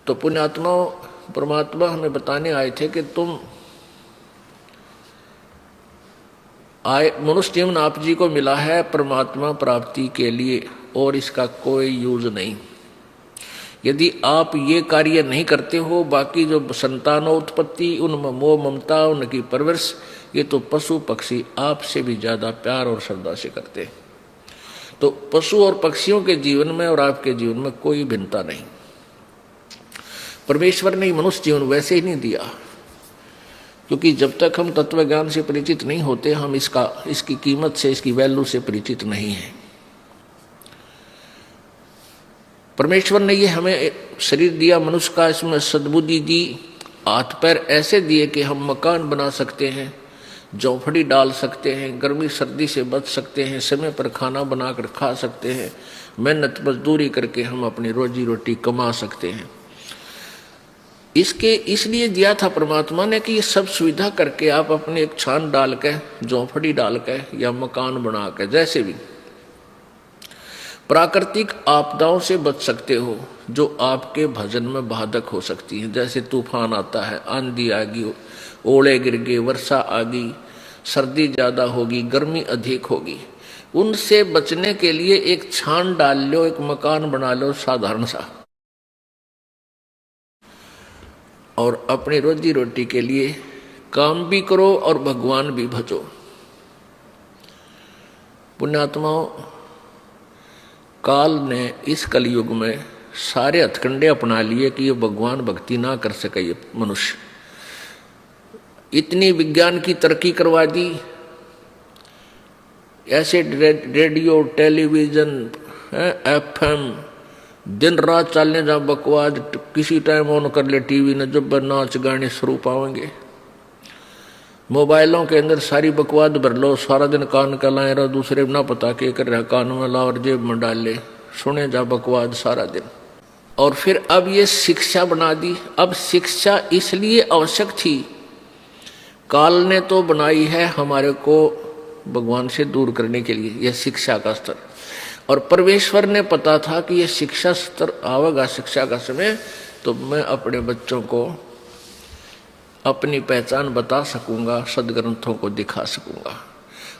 तो पुण्यात्मा परमात्मा हमें बताने आए थे कि तुम आए, मनुष्य जीवन आप जी को मिला है परमात्मा प्राप्ति के लिए और इसका कोई यूज नहीं। यदि आप ये कार्य नहीं करते हो, बाकी जो संतानोत्पत्ति, उनमें मोह ममता, उनकी परवरिश, ये तो पशु पक्षी आपसे भी ज्यादा प्यार और श्रद्धा से करते हैं। तो पशु और पक्षियों के जीवन में और आपके जीवन में कोई भिन्नता नहीं। परमेश्वर ने मनुष्य जीवन वैसे ही नहीं दिया, क्योंकि जब तक हम तत्व ज्ञान से परिचित नहीं होते, हम इसकी कीमत से, इसकी वैल्यू से परिचित नहीं है। परमेश्वर ने ये हमें शरीर दिया मनुष्य का, इसमें सद्बुद्धि दी, हाथ पैर ऐसे दिए कि हम मकान बना सकते हैं, झोंपड़ी डाल सकते हैं, गर्मी सर्दी से बच सकते हैं, समय पर खाना बनाकर खा सकते हैं, मेहनत मजदूरी करके हम अपनी रोजी रोटी कमा सकते हैं। इसके इसलिए दिया था परमात्मा ने कि ये सब सुविधा करके आप अपने एक छान डाल के, झोंपड़ी डाल के या मकान बना के, जैसे भी प्राकृतिक आपदाओं से बच सकते हो जो आपके भजन में बाधक हो सकती है। जैसे तूफान आता है, आंधी आ गई, ओले गिर गए, वर्षा आ गई, सर्दी ज्यादा होगी, गर्मी अधिक होगी, उनसे बचने के लिए एक छान डाल लो, एक मकान बना लो साधारण सा, और अपनी रोजी रोटी के लिए काम भी करो और भगवान भी भजो। पुण्यात्माओं, काल ने इस कलयुग में सारे हथकंडे अपना लिए कि ये भगवान भक्ति ना कर सके ये मनुष्य। इतनी विज्ञान की तरक्की करवा दी, ऐसे रेडियो, टेलीविजन, एफएम दिन रात चलने जा बकवास, किसी टाइम ऑन कर ले टीवी ने, जब नाच गाने शुरू पाएंगे। मोबाइलों के अंदर सारी बकवाद भर लो, सारा दिन कान का लाए रहो, दूसरे ना पता के कर रहा, कान में ला और जेब में डाल ले, सुने जा बकवाद सारा दिन। और फिर अब ये शिक्षा बना दी। अब शिक्षा इसलिए आवश्यक थी, काल ने तो बनाई है हमारे को भगवान से दूर करने के लिए, यह शिक्षा का स्तर। और परमेश्वर ने पता था कि यह शिक्षा स्तर आवेगा, शिक्षा का समय, तो मैं अपने बच्चों को अपनी पहचान बता सकूंगा, सदग्रंथों को दिखा सकूंगा।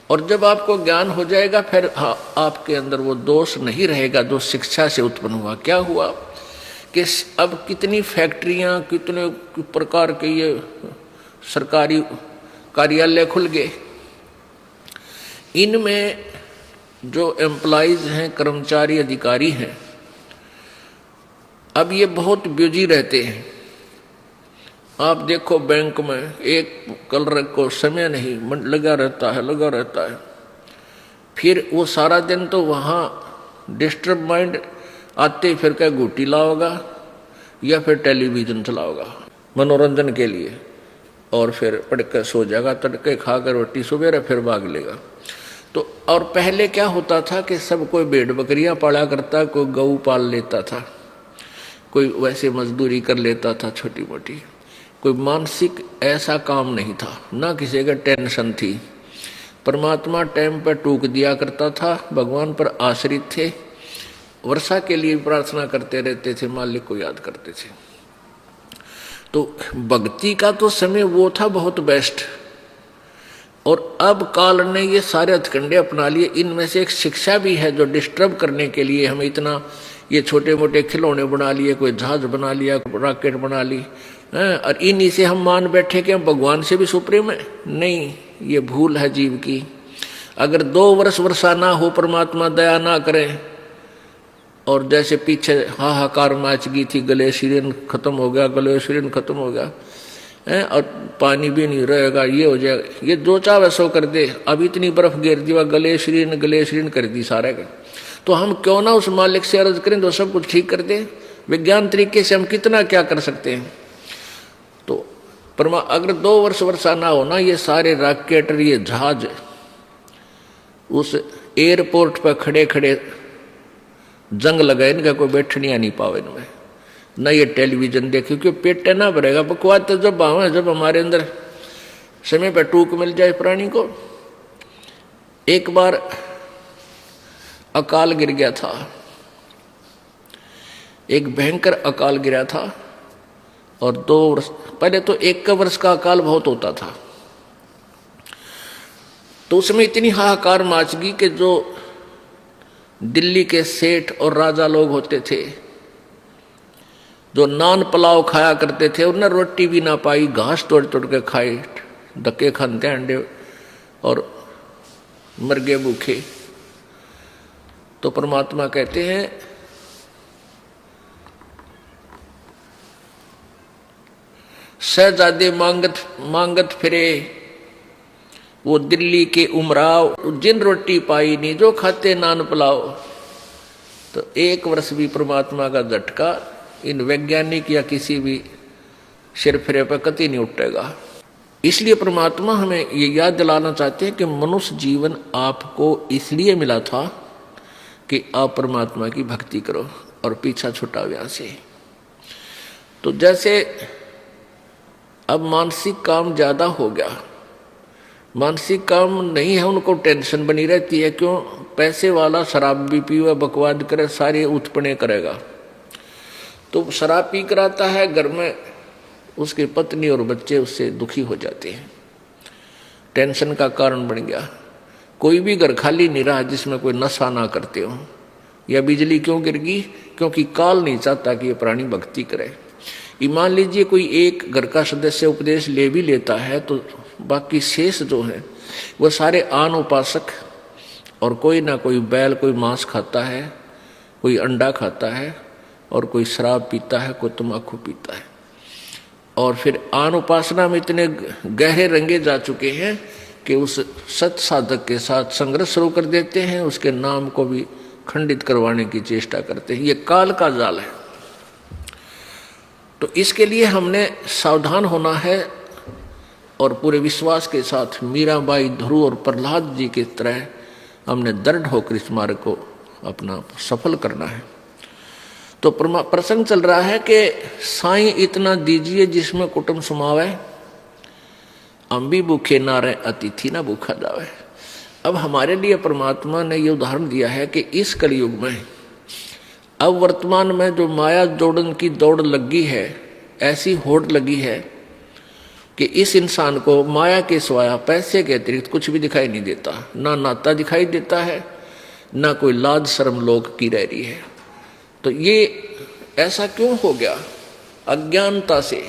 और जब आपको ज्ञान हो जाएगा, फिर आपके अंदर वो दोष नहीं रहेगा जो शिक्षा से उत्पन्न हुआ। क्या हुआ कि अब कितनी फैक्ट्रियां, कितने प्रकार के ये सरकारी कार्यालय खुल गए, इनमें जो एम्प्लॉइज हैं, कर्मचारी अधिकारी हैं, अब ये बहुत बिजी रहते हैं। आप देखो बैंक में एक कलर को समय नहीं लगा रहता है। फिर वो सारा दिन तो वहाँ डिस्टर्ब माइंड आते फिर क्या घूटी लाओगा या फिर टेलीविजन चलाओगा मनोरंजन के लिए, और फिर पढ़ कर सो जाएगा, तड़के खाकर रोटी सुबह फिर भाग लेगा। तो और पहले क्या होता था कि सब कोई भेड़ बकरियां पाला करता, कोई गऊ पाल लेता था, कोई वैसे मजदूरी कर लेता था छोटी मोटी, कोई मानसिक ऐसा काम नहीं था, ना किसी का टेंशन थी। परमात्मा टाइम पर टूक दिया करता था, भगवान पर आश्रित थे, वर्षा के लिए प्रार्थना करते रहते थे, मालिक को याद करते थे। तो भक्ति का तो समय वो था बहुत बेस्ट। और अब काल ने ये सारे हथकंडे अपना लिए। इनमें से एक शिक्षा भी है जो डिस्टर्ब करने के लिए हमें इतना ये छोटे मोटे खिलौने बना लिए, कोई जहाज बना लिया, रॉकेट बना ली, और इन्हीं से हम मान बैठे कि हम भगवान से भी सुप्रीम है। नहीं, ये भूल है जीव की। अगर 2 वर्ष वर्षा ना हो, परमात्मा दया ना करे, और जैसे पीछे हाहाकार मच गई थी, ग्लेशियन खत्म हो गया, ग्लेशियन खत्म हो गया, और पानी भी नहीं रहेगा, ये हो जाएगा, ये जो चाहे सो कर दे। अब इतनी बर्फ गिर दी, ग्लेशियन कर दी सारे का। तो हम क्यों ना उस मालिक से अर्ज करें तो सब कुछ ठीक कर दे। विज्ञान तरीके से हम कितना क्या कर सकते हैं। तो अगर 2 वर्ष वर्षा ना हो ना, ये सारे रॉकेट, ये जहाज उस एयरपोर्ट पर खड़े खड़े जंग लगाए, इनका कोई बैठनिया नहीं पावे इनमें, न ये टेलीविजन देखे, क्योंकि पेट ना भरेगा। बकवाद तो जब आवे, जब हमारे अंदर समय पर टूक मिल जाए प्राणी को। एक बार अकाल गिर गया था, एक भयंकर अकाल गिरा था, और 2 वर्ष पहले तो 1 वर्ष का अकाल बहुत होता था, तो उसमें इतनी हाहाकार मच गई कि जो दिल्ली के सेठ और राजा लोग होते थे, जो नान पुलाव खाया करते थे, उन्हें रोटी भी ना पाई, घास तोड़ तोड़ के खाए, धक्के खाते अंडे और मर गए भूखे। तो परमात्मा कहते हैं शहजादे मांगत फिरे वो दिल्ली के उमराव, जिन रोटी पाई नहीं जो खाते नान पुलाव। तो 1 वर्ष भी परमात्मा का झटका इन वैज्ञानिक या किसी भी सिर फिरे पर कतई नहीं उठेगा। इसलिए परमात्मा हमें ये याद दिलाना चाहते हैं कि मनुष्य जीवन आपको इसलिए मिला था कि आप परमात्मा की भक्ति करो और पीछा छुटा व्याह से। तो जैसे अब मानसिक काम ज्यादा हो गया, मानसिक काम नहीं है, उनको टेंशन बनी रहती है। क्यों? पैसे वाला शराब भी पीवे, बकवाद करे, सारे उत्पन्न करेगा। तो शराब पी कर आता है घर में, उसकी पत्नी और बच्चे उससे दुखी हो जाते हैं, टेंशन का कारण बन गया। कोई भी घर खाली नहीं रहा जिसमें कोई नशा ना करते हो। या बिजली क्यों गिर गई? क्योंकि काल नहीं चाहता कि ये प्राणी भक्ति करे। मान लीजिए कोई एक घर का सदस्य उपदेश ले भी लेता है तो बाकी शेष जो है वो सारे आन उपासक, और कोई ना कोई बैल, कोई मांस खाता है, कोई अंडा खाता है, और कोई शराब पीता है, कोई तम्बाकू पीता है। और फिर आन उपासना में इतने गहरे रंगे जा चुके हैं कि उस सत साधक के साथ संघर्ष शुरू कर देते हैं, उसके नाम को भी खंडित करवाने की चेष्टा करते हैं। ये काल का जाल है। तो इसके लिए हमने सावधान होना है और पूरे विश्वास के साथ मीराबाई, ध्रुव और प्रहलाद जी की तरह हमने दृढ़ होकर इस मार्ग को अपना सफल करना है। तो प्रसंग चल रहा है कि साईं इतना दीजिए जिसमें कुटुंब समावे, हम भी भूखे ना रहे, अतिथि ना भूखा जावे। अब हमारे लिए परमात्मा ने ये उदाहरण दिया है कि इस कलयुग में अब वर्तमान में जो माया जोड़न की दौड़ लगी है, ऐसी होड़ लगी है कि इस इंसान को माया के सिवाय पैसे के अतिरिक्त कुछ भी दिखाई नहीं देता। ना नाता दिखाई देता है, ना कोई लाज शर्म लोग की रह रही है। तो ये ऐसा क्यों हो गया? अज्ञानता से।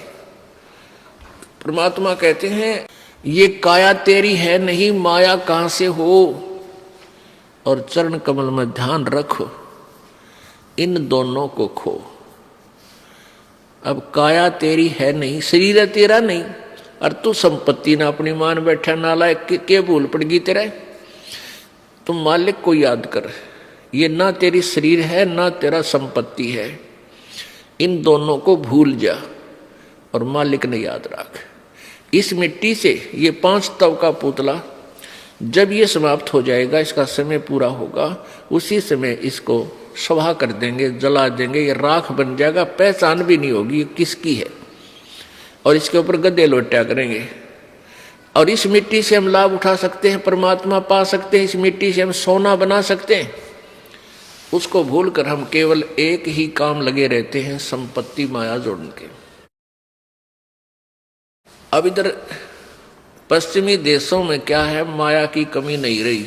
परमात्मा कहते हैं ये काया तेरी है नहीं, माया कहां से हो, और चरण कमल में ध्यान रखो, इन दोनों को खो। अब काया तेरी है नहीं, शरीर है तेरा नहीं, और तू संपत्ति ना अपनी मान बैठा, नालायक के भूल पड़ गई तेरे। तुम मालिक को याद कर, ये ना तेरी शरीर है ना तेरा संपत्ति है, इन दोनों को भूल जा और मालिक ने याद रख। इस मिट्टी से ये 5 तव का पुतला जब ये समाप्त हो जाएगा, इसका समय पूरा होगा, उसी समय इसको सभा कर देंगे, जला देंगे, ये राख बन जाएगा, पहचान भी नहीं होगी ये किसकी है, और इसके ऊपर गड्ढे लोटा करेंगे। और इस मिट्टी से हम लाभ उठा सकते हैं, परमात्मा पा सकते हैं, इस मिट्टी से हम सोना बना सकते हैं। उसको भूलकर हम केवल एक ही काम लगे रहते हैं, संपत्ति माया जोड़ने के। अब इधर पश्चिमी देशों में क्या है, माया की कमी नहीं रही,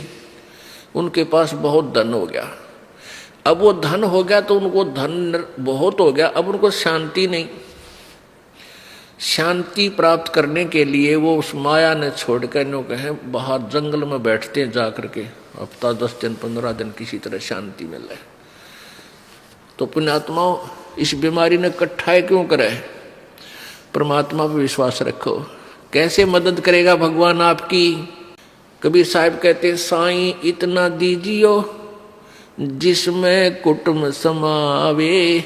उनके पास बहुत धन हो गया। अब वो धन हो गया तो उनको धन बहुत हो गया, अब उनको शांति नहीं। शांति प्राप्त करने के लिए वो उस माया ने छोड़कर नो कहे बाहर जंगल में बैठते हैं जा करके, हफ्ता 10 दिन 15 दिन किसी तरह शांति मिल रहा है। तो पुण्यात्माओं, इस बीमारी ने कट्ठाए क्यों करे? परमात्मा पर विश्वास रखो, कैसे मदद करेगा भगवान आपकी। कबीर साहब कहते हैं साईं इतना दीजियो जिसमें कुटुंब समावे,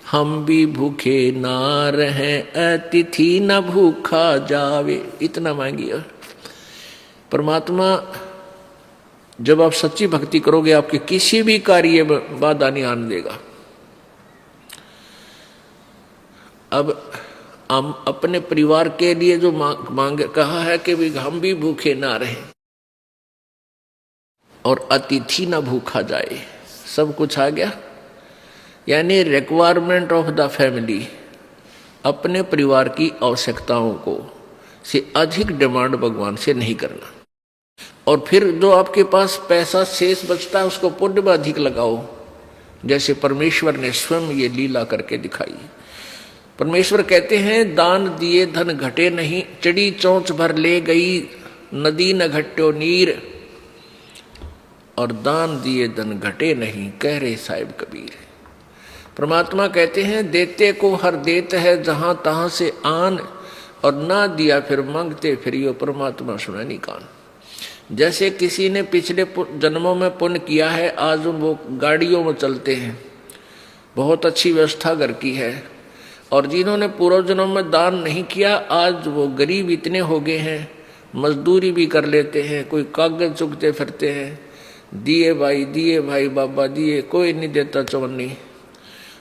हम भी भूखे ना रहें, अतिथि न भूखा जावे। इतना मांगिए। परमात्मा जब आप सच्ची भक्ति करोगे, आपके किसी भी कार्य में बाधा नहीं आने देगा। अब हम अपने परिवार के लिए जो मांग कहा है कि भी हम भी भूखे ना रहें और अतिथि ना भूखा जाए, सब कुछ आ गया। यानी रिक्वायरमेंट ऑफ द फैमिली, अपने परिवार की आवश्यकताओं को से अधिक डिमांड भगवान से नहीं करना। और फिर जो आपके पास पैसा शेष बचता है उसको पुण्य में अधिक लगाओ, जैसे परमेश्वर ने स्वयं ये लीला करके दिखाई। परमेश्वर कहते हैं, दान दिए धन घटे नहीं, चढ़ी चोंच भर ले गई नदी न घट्यो नीर। और दान दिए धन घटे नहीं, कह रहे साहिब कबीर। परमात्मा कहते हैं, देते को हर देत है जहां तहां से आन, और ना दिया फिर मांगते फिरियो, परमात्मा सुना नहीं कान। जैसे किसी ने पिछले जन्मों में पुण्य किया है, आज वो गाड़ियों में चलते हैं, बहुत अच्छी व्यवस्था घर की है, और जिन्होंने पूर्व जन्म में दान नहीं किया, आज वो गरीब इतने हो गए हैं, मजदूरी भी कर लेते हैं, कोई कागज चुगते फिरते हैं, दिए भाई बाबा दिए, कोई नहीं देता चवन्नी।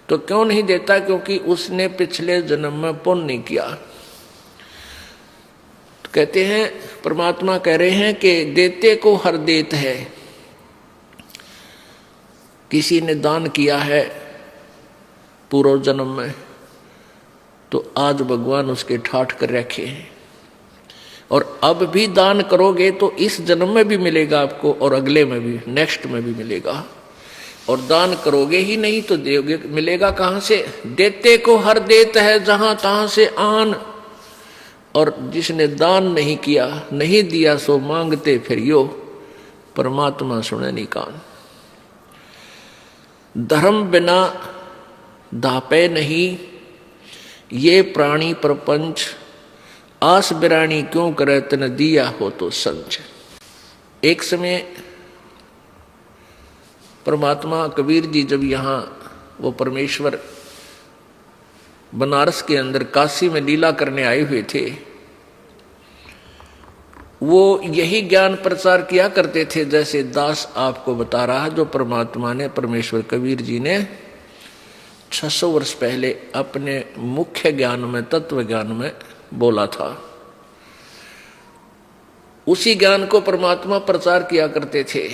तो क्यों नहीं देता? क्योंकि उसने पिछले जन्म में पुण्य नहीं किया। तो कहते हैं, परमात्मा कह रहे हैं कि देते को हर देत है। किसी ने दान किया है पूर्व जन्म में, तो आज भगवान उसके ठाठ कर रखे हैं, और अब भी दान करोगे तो इस जन्म में भी मिलेगा आपको, और अगले में भी, नेक्स्ट में भी मिलेगा। और दान करोगे ही नहीं तो दोगे, मिलेगा कहां से? देते को हर देत है जहां तहां से आन। और जिसने दान नहीं किया, नहीं दिया, सो मांगते फिरियो, परमात्मा सुने नहीं कान। धर्म बिना दापे नहीं, ये प्राणी प्रपंच, आस बिरानी क्यों करे तन दिया हो तो संच। एक समय परमात्मा कबीर जी जब यहाँ वो परमेश्वर बनारस के अंदर काशी में लीला करने आए हुए थे, वो यही ज्ञान प्रचार किया करते थे जैसे दास आपको बता रहा, जो परमात्मा ने, परमेश्वर कबीर जी ने 600 वर्ष पहले अपने मुख्य ज्ञान में, तत्व ज्ञान में बोला था। उसी ज्ञान को परमात्मा प्रचार किया करते थे,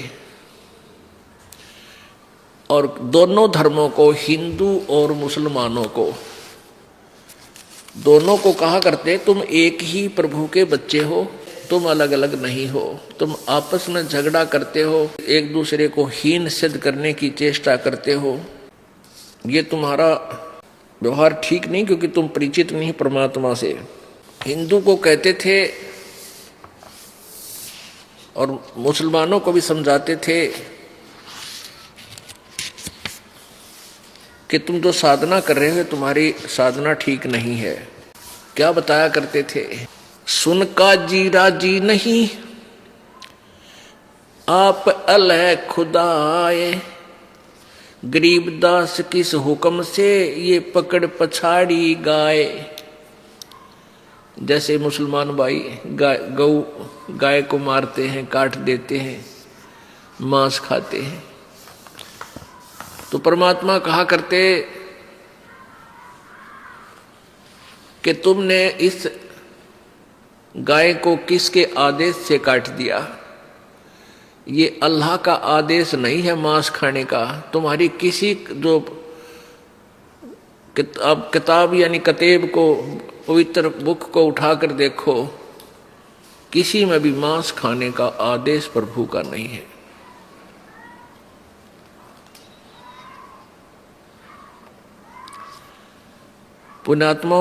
और दोनों धर्मों को, हिंदू और मुसलमानों को, दोनों को कहा करते, तुम एक ही प्रभु के बच्चे हो, तुम अलग अलग नहीं हो। तुम आपस में झगड़ा करते हो, एक दूसरे को हीन सिद्ध करने की चेष्टा करते हो, ये तुम्हारा व्यवहार ठीक नहीं, क्योंकि तुम परिचित नहीं परमात्मा से। हिंदू को कहते थे और मुसलमानों को भी समझाते थे कि तुम जो साधना कर रहे हो, तुम्हारी साधना ठीक नहीं है। क्या बताया करते थे? सुन का जी राजी नहीं, आप अलह खुदाए, गरीब दास किस हुक्म से ये पकड़ पछाड़ी गाय। जैसे मुसलमान भाई गाय को मारते हैं, काट देते हैं, मांस खाते हैं, तो परमात्मा कहा करते कि तुमने इस गाय को किसके आदेश से काट दिया? ये अल्लाह का आदेश नहीं है मांस खाने का। तुम्हारी किसी जो किताब यानी कतेब को, पवित्र बुक को उठाकर देखो, किसी में भी मांस खाने का आदेश प्रभु का नहीं है। पुण्यात्मा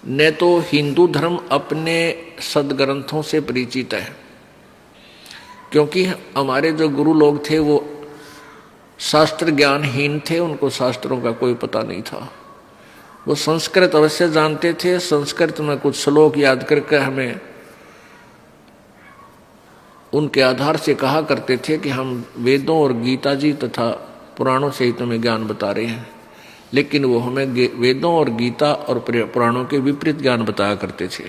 ने तो हिंदू धर्म अपने सदग्रंथों से परिचित है, क्योंकि हमारे जो गुरु लोग थे वो शास्त्र ज्ञानहीन थे, उनको शास्त्रों का कोई पता नहीं था। वो संस्कृत अवश्य जानते थे, संस्कृत में कुछ श्लोक याद करके हमें उनके आधार से कहा करते थे कि हम वेदों और गीता जी तथा पुराणों से ही तुम्हें ज्ञान बता रहे हैं, लेकिन वो हमें वेदों और गीता और पुराणों के विपरीत ज्ञान बताया करते थे।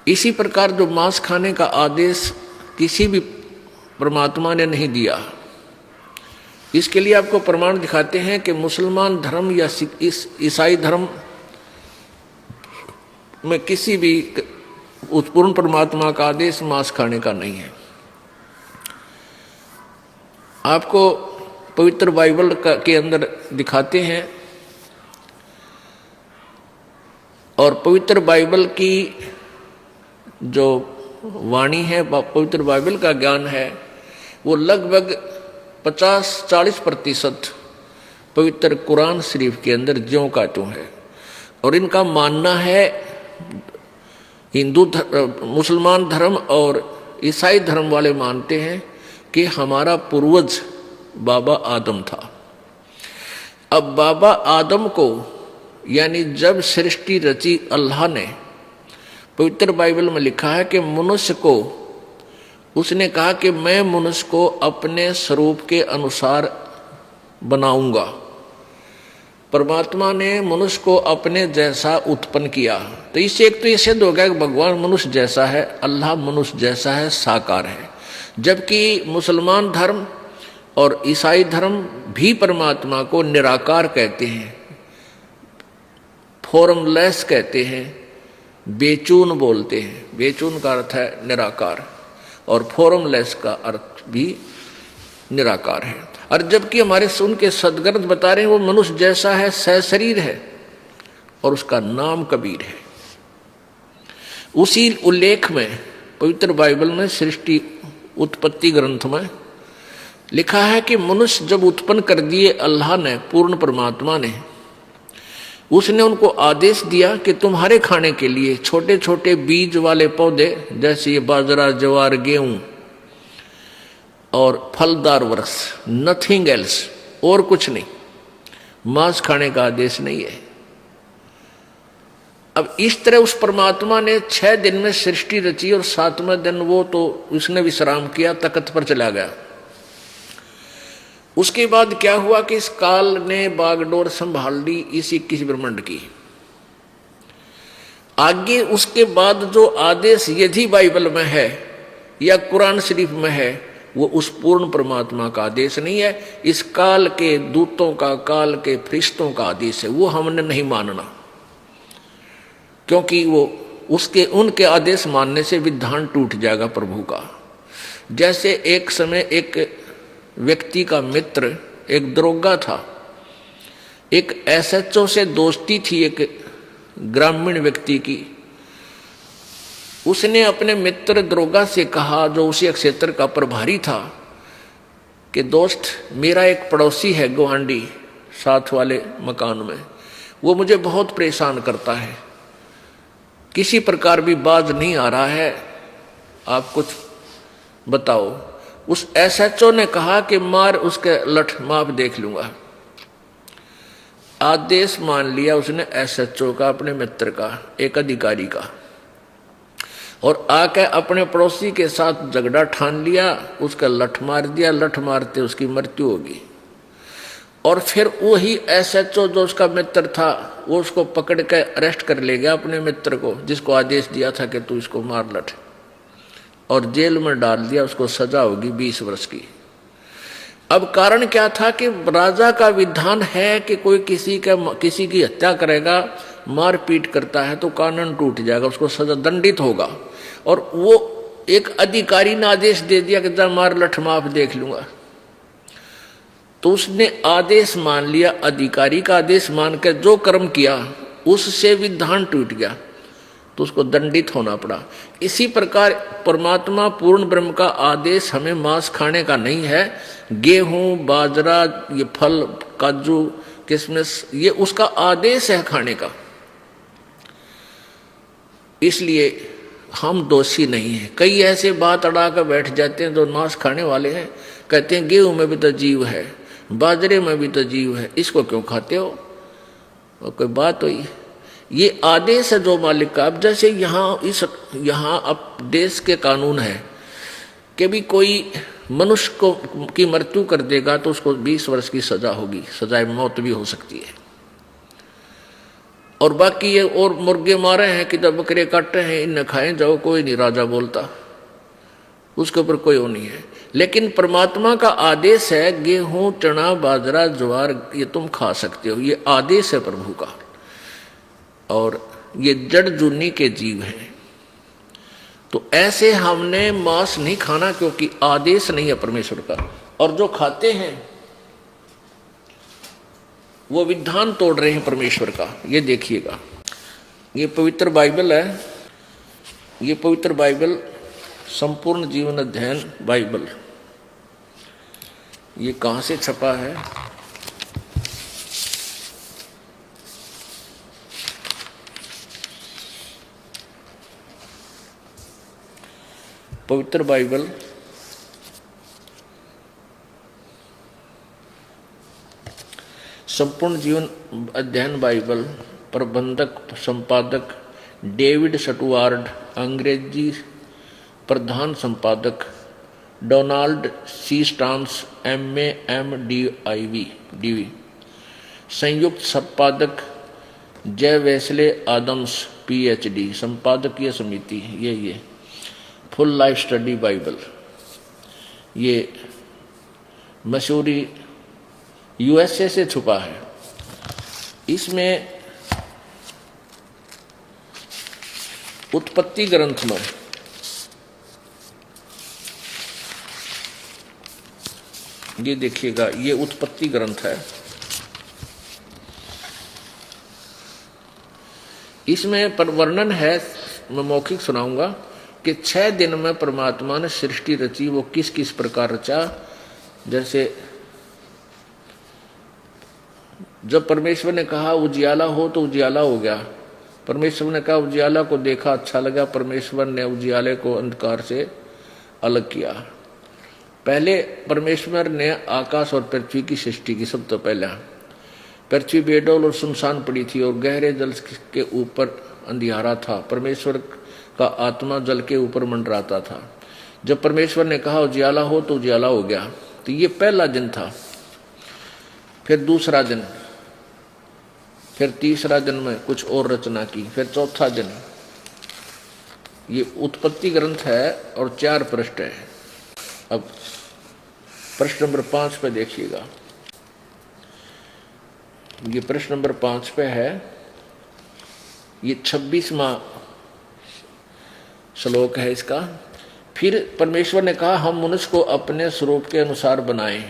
इसी प्रकार जो मांस खाने का आदेश किसी भी परमात्मा ने नहीं दिया, इसके लिए आपको प्रमाण दिखाते हैं कि मुसलमान धर्म या ईसाई धर्म में किसी भी उत्पूर्ण परमात्मा का आदेश मांस खाने का नहीं है। आपको पवित्र बाइबल के अंदर दिखाते हैं और पवित्र बाइबल की जो वाणी है, पवित्र बाइबल का ज्ञान है, वो लगभग 50-40% पवित्र कुरान शरीफ के अंदर ज्यों का त्यों है। और इनका मानना है, मुसलमान धर्म और ईसाई धर्म वाले मानते हैं कि हमारा पूर्वज बाबा आदम था। अब बाबा आदम को, यानी जब सृष्टि रची अल्लाह ने, पवित्र बाइबल में लिखा है कि मनुष्य को, उसने कहा कि मैं मनुष्य को अपने स्वरूप के अनुसार बनाऊंगा। परमात्मा ने मनुष्य को अपने जैसा उत्पन्न किया। तो इससे एक तो ये सिद्ध हो गया कि भगवान मनुष्य जैसा है, अल्लाह मनुष्य जैसा है, साकार है। जबकि मुसलमान धर्म और ईसाई धर्म भी परमात्मा को निराकार कहते हैं, फॉर्मलेस कहते हैं, बेचून बोलते हैं। बेचून का अर्थ है निराकार और फॉर्मलेस का अर्थ भी निराकार है। और जबकि हमारे उनके सदग्रंथ बता रहे हैं वो मनुष्य जैसा है, सशरीर है और उसका नाम कबीर है। उसी उल्लेख में पवित्र बाइबल में सृष्टि उत्पत्ति ग्रंथ में लिखा है कि मनुष्य जब उत्पन्न कर दिए अल्लाह ने, पूर्ण परमात्मा ने, उसने उनको आदेश दिया कि तुम्हारे खाने के लिए छोटे छोटे बीज वाले पौधे, जैसे ये बाजरा, ज्वार, गेहूं और फलदार वृक्ष, नथिंग एल्स, और कुछ नहीं, मांस खाने का आदेश नहीं है। अब इस तरह उस परमात्मा ने 6 दिन में सृष्टि रची और 7वें दिन वो तो उसने विश्राम किया, तख्त पर चला गया। उसके बाद क्या हुआ कि इस काल ने बागडोर संभाल ली इस 21 ब्रह्मांड की। आगे उसके बाद जो आदेश यदि बाइबल में है या कुरान शरीफ में है, वो उस पूर्ण परमात्मा का आदेश नहीं है, इस काल के दूतों का, काल के फरिश्तों का आदेश है। वो हमने नहीं मानना, क्योंकि वो उसके उनके आदेश मानने से विधान टूट जाएगा प्रभु का। जैसे एक समय एक व्यक्ति का मित्र, एक दरोगा था, एक एसएचओ से दोस्ती थी एक ग्रामीण व्यक्ति की। उसने अपने मित्र दरोगा से कहा, जो उसी क्षेत्र का प्रभारी था, कि दोस्त, मेरा एक पड़ोसी है गुआंडी, साथ वाले मकान में, वो मुझे बहुत परेशान करता है, किसी प्रकार भी बाज नहीं आ रहा है, आप कुछ बताओ। उस एसएचओ ने कहा कि मार उसके लठ, माप देख लूंगा। आदेश मान लिया उसने एसएचओ का, अपने मित्र का, एक अधिकारी का, और आके अपने पड़ोसी के साथ झगड़ा ठान लिया, उसका लठ मार दिया। लठ मारते उसकी मृत्यु होगी। और फिर वही एसएचओ जो उसका मित्र था, वो उसको पकड़ के अरेस्ट कर ले गया, अपने मित्र को, जिसको आदेश दिया था कि तू इसको मार लठ, और जेल में डाल दिया। उसको सजा होगी 20 वर्ष की। अब कारण क्या था कि राजा का विधान है कि कोई किसी की हत्या करेगा, मारपीट करता है तो कानून टूट जाएगा, उसको सजा, दंडित होगा। और वो एक अधिकारी ने आदेश दे दिया कि जा मार लठ, माफ देख लूंगा। तो उसने आदेश मान लिया, अधिकारी का आदेश मान कर जो कर्म किया उससे विधान टूट गया, तो उसको दंडित होना पड़ा। इसी प्रकार परमात्मा पूर्ण ब्रह्म का आदेश हमें मांस खाने का नहीं है। गेहूं, बाजरा, ये फल, काजू, किशमिश, ये उसका आदेश है खाने का। इसलिए हम दोषी नहीं हैं। कई ऐसे बात अड़ा कर बैठ जाते हैं जो मांस खाने वाले हैं, कहते हैं गेहूं में भी तो जीव है, बाजरे में भी तो जीव है, इसको क्यों खाते हो? और कोई बात हुई? ये आदेश है जो मालिक का। अब जैसे यहाँ अब देश के कानून है कि भी कोई मनुष्य को की मृत्यु कर देगा तो उसको 20 वर्ष की सजा होगी, सजाए मौत भी हो सकती है। और बाकी ये और मुर्गे मारे हैं कि जब बकरे काटे हैं, इन्हें खाएं जाओ, कोई नहीं राजा बोलता, उसके ऊपर कोई वो नहीं है। लेकिन परमात्मा का आदेश है गेहूं, चना, बाजरा, ज्वार ये तुम खा सकते हो, ये आदेश है प्रभु का। और ये जड़ जूनी के जीव हैं, तो ऐसे हमने मांस नहीं खाना क्योंकि आदेश नहीं है परमेश्वर का। और जो खाते हैं वो विधान तोड़ रहे हैं परमेश्वर का। ये देखिएगा, ये पवित्र बाइबल है, ये पवित्र बाइबल संपूर्ण जीवन अध्ययन बाइबल, ये कहाँ से छपा है? पवित्र बाइबल संपूर्ण जीवन अध्ययन बाइबल, प्रबंधक संपादक डेविड स्टुअर्ट, अंग्रेजी प्रधान संपादक Donald C Stamps MA MDiv, संयुक्त संपादक जय वेस्ले आदम्स PhD, संपादकीय समिति ये फुल लाइफ स्टडी बाइबल, ये मसूरी USA से छुपा है। इसमें उत्पत्ति ग्रंथ में ये देखिएगा, ये उत्पत्ति ग्रंथ है। इसमें वर्णन है, मैं मौखिक सुनाऊंगा कि 6 दिन में परमात्मा ने सृष्टि रची। वो किस किस प्रकार रचा? जैसे जब परमेश्वर ने कहा उजियाला हो तो उजियाला हो गया। परमेश्वर ने कहा उजियाला को देखा, अच्छा लगा, परमेश्वर ने उजियाले को अंधकार से अलग किया। पहले परमेश्वर ने आकाश और पृथ्वी की सृष्टि की। सब तो पहले पृथ्वी बेडौल और सुनसान पड़ी थी और गहरे जल के ऊपर अंधियारा था। परमेश्वर का आत्मा जल के ऊपर मंडराता था। जब परमेश्वर ने कहा उजियाला हो तो उजियाला हो गया। तो ये पहला दिन था। फिर दूसरा दिन, फिर तीसरा दिन में कुछ और रचना की, फिर चौथा दिन। ये उत्पत्ति ग्रंथ है और 4 पृष्ठ है। अब प्रश्न नंबर 5 पे देखिएगा, ये प्रश्न नंबर 5 पे है। ये 26वां श्लोक है इसका। फिर परमेश्वर ने कहा हम मनुष्य को अपने स्वरूप के अनुसार बनाएं,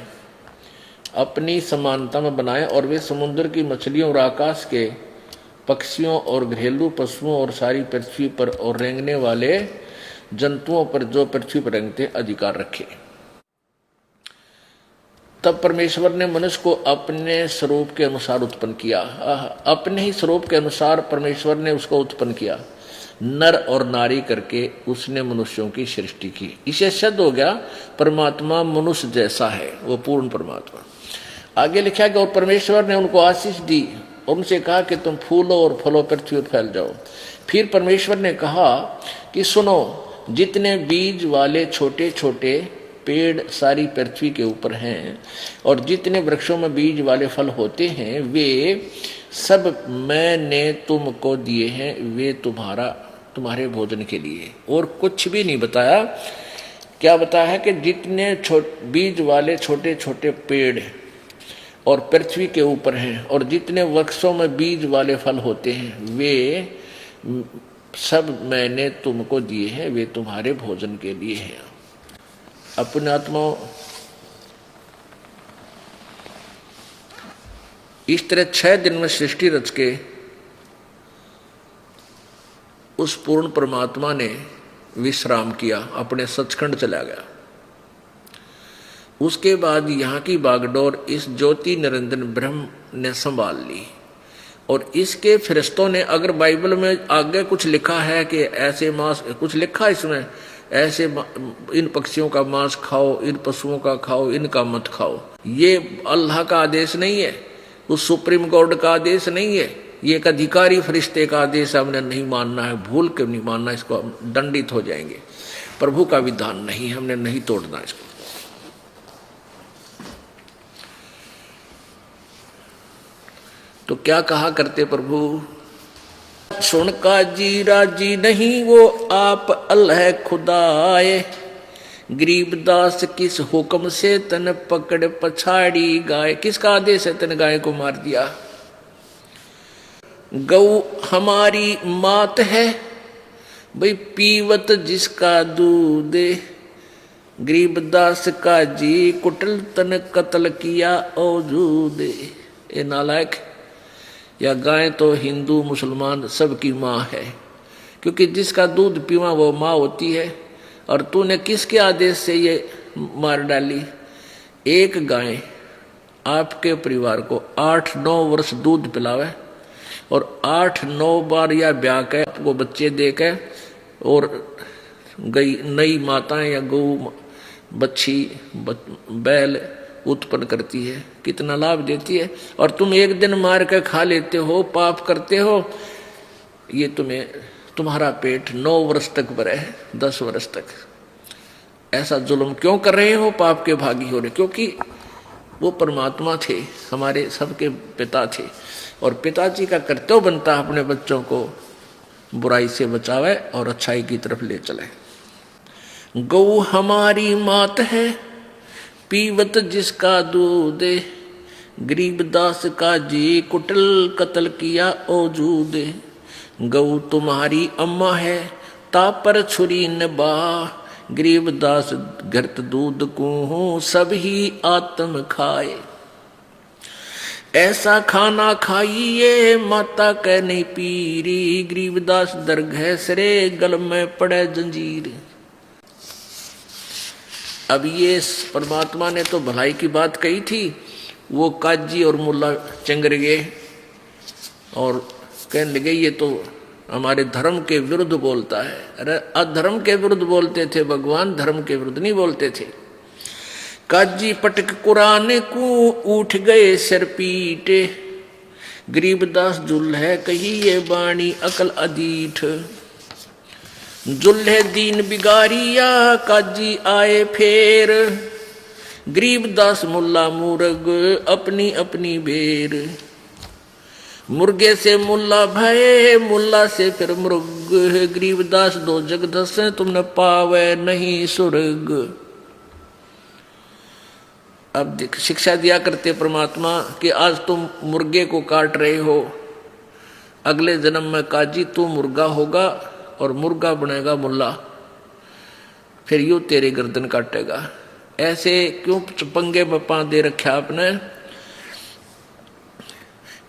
अपनी समानता में बनाएं, और वे समुद्र की मछलियों और आकाश के पक्षियों और घरेलू पशुओं और सारी पृथ्वी पर और रेंगने वाले जंतुओं पर जो पृथ्वी पर रेंगते अधिकार रखे। तब परमेश्वर ने मनुष्य को अपने स्वरूप के अनुसार उत्पन्न किया। अपने ही स्वरूप के अनुसार परमेश्वर ने उसको उत्पन्न किया, नर और नारी करके उसने मनुष्यों की सृष्टि की। इसे सिद्ध हो गया परमात्मा मनुष्य जैसा है, वो पूर्ण परमात्मा। आगे लिखा गया और परमेश्वर ने उनको आशीष दी और उनसे कहा कि तुम फूलो और फलो पृथ्वी पर फैल जाओ। फिर परमेश्वर ने कहा कि सुनो, जितने बीज वाले छोटे छोटे पेड़ सारी पृथ्वी के ऊपर हैं और जितने वृक्षों में बीज वाले फल होते हैं वे सब मैंने तुमको दिए हैं, वे तुम्हारे भोजन के लिए। और कुछ भी नहीं बताया। क्या बताया है कि जितने बीज वाले छोटे छोटे पेड़ और पृथ्वी के ऊपर हैं और जितने वृक्षों में बीज वाले फल होते हैं वे सब मैंने तुमको दिए हैं, वे तुम्हारे भोजन के लिए हैं। अपने आत्मा इस तरह 6 दिन में सृष्टि रच के उस पूर्ण परमात्मा ने विश्राम किया, अपने सचखंड चला गया। उसके बाद यहाँ की बागडोर इस ज्योति निरंजन ब्रह्म ने संभाल ली। और इसके फरिश्तों ने, अगर बाइबल में आगे कुछ लिखा है कि ऐसे मांस, कुछ लिखा इसमें ऐसे इन पक्षियों का मांस खाओ, इन पशुओं का खाओ, इनका मत खाओ, ये अल्लाह का आदेश नहीं है, उस सुप्रीम कोर्ट का आदेश नहीं है, ये एक अधिकारी फरिश्ते का आदेश हमने नहीं मानना है। भूल के नहीं मानना, इसको हम दंडित हो जाएंगे। प्रभु का विधान नहीं, हमने नहीं तोड़ना इसको। तो क्या कहा करते प्रभु, सुन का जी राजी नहीं वो आप अल्लाह खुदाए, गरीबदास किस हुक्म से तन पकड़ पछाड़ी गाय। किसका आदेश है तन गाय को मार दिया? गौ हमारी मात है भाई पीवत जिसका दूध, गरीबदास का जी कुटल तन कत्ल किया औजूद। ये नालायक, या गाय तो हिंदू मुसलमान सबकी माँ है, क्योंकि जिसका दूध पीवा वो माँ होती है। और तूने किसके आदेश से ये मार डाली? एक गाय आपके परिवार को 8-9 वर्ष दूध पिलावे और 8-9 बार या ब्याह के आपको बच्चे दे के, और गई नई माताएं या गौ बच्ची बैल उत्पन्न करती है, कितना लाभ देती है। और तुम एक दिन मार के खा लेते हो, पाप करते हो। ये तुम्हारा पेट 9 वर्ष तक भरे, 10 वर्ष तक। ऐसा जुल्म क्यों कर रहे हो? पाप के भागी हो रहे, क्योंकि वो परमात्मा थे, हमारे सबके पिता थे। और पिताजी का कर्तव्य बनता है अपने बच्चों को बुराई से बचावे और अच्छाई की तरफ ले चले। गौ हमारी मात है, पीवत जिसका दूध, गरीबदास का जी कुटल कत्ल किया औजूद। गौ तुम्हारी अम्मा है, तापर छुरी नबा, गरीबदास घरत दूध को सब ही आत्म खाए। ऐसा खाना खाइए माता कह नहीं पीरी, गरीबदास दरगह सरे गल में पड़े जंजीर। अब ये परमात्मा ने तो भलाई की बात कही थी, वो काजी और मुल्ला चंगर गए और कहने लगे ये तो हमारे धर्म के विरुद्ध बोलता है। अरे अधर्म के विरुद्ध बोलते थे भगवान, धर्म के विरुद्ध नहीं बोलते थे। काजी पटक कुरान को उठ गए सिर पीटे, गरीबदास जुल्ह कही ये बाणी अकल अदीठ। जुल्हे दीन बिगारिया काजी आए फेर, गरीबदास मुल्ला मुर्ग अपनी अपनी बेर। मुर्गे से मुल्ला भय, मुल्ला से फिर मुर्ग, गरीबदास दो जगदस तुमने पावे नहीं सुर्ग। अब शिक्षा दिया करते परमात्मा कि आज तुम मुर्गे को काट रहे हो, अगले जन्म में काजी तू मुर्गा होगा और मुर्गा बनेगा मुल्ला, फिर यूं तेरी गर्दन काटेगा। ऐसे क्यों पंगे में पा दे रखा आपने?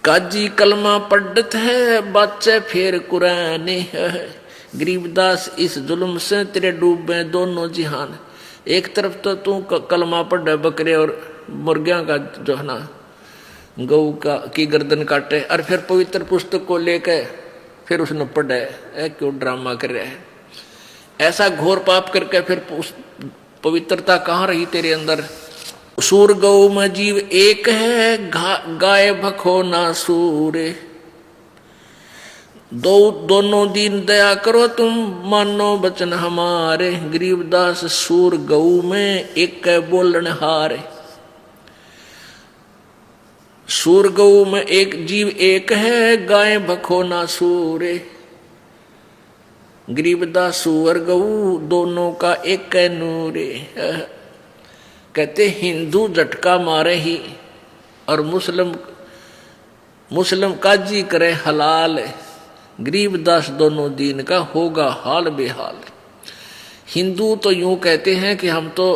काजी कलमा पढ़त है, बच्चे फिर कुरान है, गरीबदास इस जुल्म से तेरे डूबे दोनों जिहान। एक तरफ तो तू कलमा पढ़ बकरे और मुर्गियां का जो है ना गौ का की गर्दन काटे, और फिर पवित्र पुस्तक को लेकर फिर उसने पढ़े, क्यों ड्रामा कर रहा है? ऐसा घोर पाप करके फिर पवित्रता कहाँ रही तेरे अंदर? सूर गौ में जीव एक है, गाय भखो ना सूरे। दोनों दीन दया करो तुम, मानो बचन हमारे, गरीबदास सूर गौ में एक बोलन हारे। सूर गौ में एक जीव एक है, गाय भखो ना सूरे। गरीबदास सूअर गऊ दोनों का एक नूरे। कहते हिंदू झटका मारे ही और मुस्लिम काजी करे हलाल, गरीबदास दोनों दीन का होगा हाल बेहाल। हिंदू तो यूं कहते हैं कि हम तो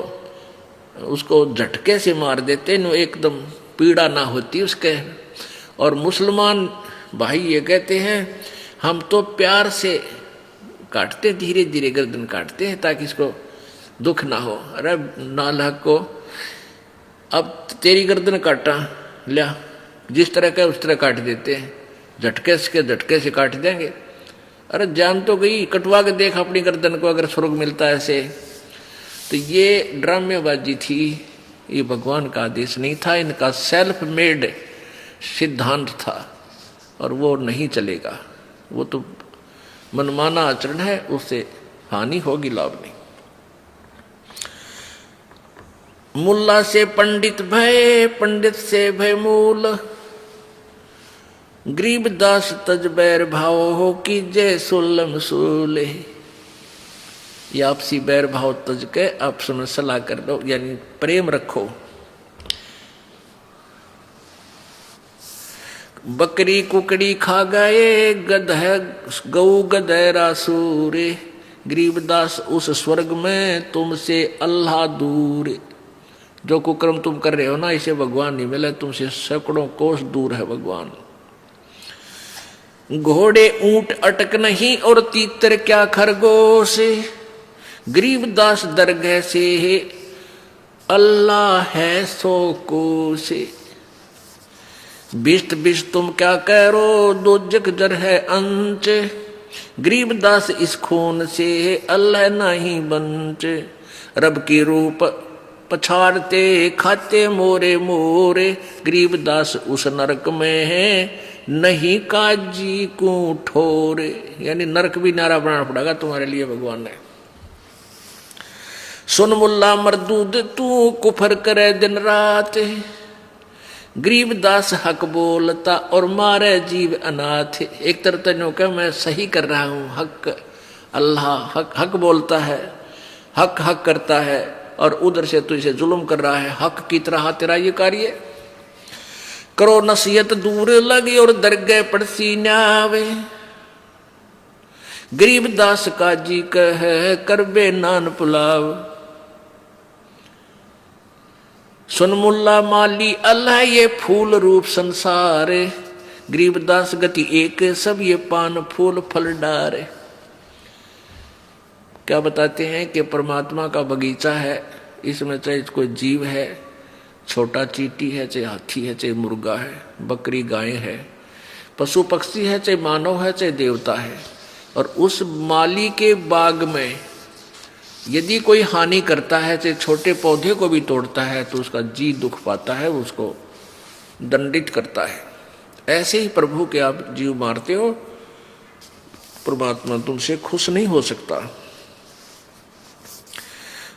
उसको झटके से मार देते, नो एकदम पीड़ा ना होती उसके। और मुसलमान भाई ये कहते हैं हम तो प्यार से काटते, धीरे धीरे गर्दन काटते हैं ताकि इसको दुख ना हो। अरे नालायक को अब तेरी गर्दन काटा लिया, जिस तरह का उस तरह काट देते हैं, झटके से काट देंगे। अरे जान तो गई, कटवा के देख अपनी गर्दन को अगर स्वर्ग मिलता है ऐसे। तो ये ड्रामेबाजी थी, ये भगवान का आदेश नहीं था, इनका सेल्फ मेड सिद्धांत था और वो नहीं चलेगा। वो तो मनमाना आचरण है, उससे हानि होगी, लाभ नहीं। मुल्ला से पंडित भय, पंडित से भय मूल, गरीबदास तज बैर भाव हो कि जय सुल्लम सूले। ये आपसी बैर भाव तज के आपस में सलाह कर दो, यानी प्रेम रखो। बकरी कुकड़ी खा गए, गधे गऊ गधेरा सूरे, गरीबदास उस स्वर्ग में तुमसे अल्लाह दूर। जो कुकर्म तुम कर रहे हो ना, इसे भगवान नहीं मिले, तुमसे सैकड़ों कोस दूर है भगवान। घोड़े ऊंट अटक नहीं और तीतर क्या खरगोश, गरीबदास दरगाह से अल्लाह है सो कोश। बिस्त बिस्त तुम क्या करो दो जग जर है अंच, गरीबदास इस खून से अल्लाह नहीं बंच। रब की रूप पछाड़ते खाते मोरे मोरे, गरीबदास उस नरक में है नहीं काजी को ठोरे। यानी नरक भी नारा बनाना पड़ेगा तुम्हारे लिए भगवान ने। सुन मुल्ला मरदूद तू कुफर करे दिन रात, गरीबदास हक बोलता और मारे जीव अनाथ। एक तरफ तनो का मैं सही कर रहा हूं, हक अल्लाह हक हक बोलता है, हक हक करता है, और उधर से तू इसे जुल्म कर रहा है। हक की तरह तेरा ये कार्य करो, नसीहत दूर लगी और दरगाह पड़सी न्यावे, गरीबदास काजी कहे करबे नान पुलाव। सुन मुल्ला माली अल्लाह ये फूल रूप संसार, गरीबदास गति एक सब ये पान फूल फल डारे। क्या बताते हैं कि परमात्मा का बगीचा है, इसमें चाहे कोई जीव है, छोटा चींटी है, चाहे हाथी है, चाहे मुर्गा है, बकरी गाय है, पशु पक्षी है, चाहे मानव है, चाहे देवता है। और उस माली के बाग में यदि कोई हानि करता है, चाहे छोटे पौधे को भी तोड़ता है, तो उसका जी दुख पाता है, उसको दंडित करता है। ऐसे ही प्रभु के आप जीव मारते हो, परमात्मा तुमसे खुश नहीं हो सकता।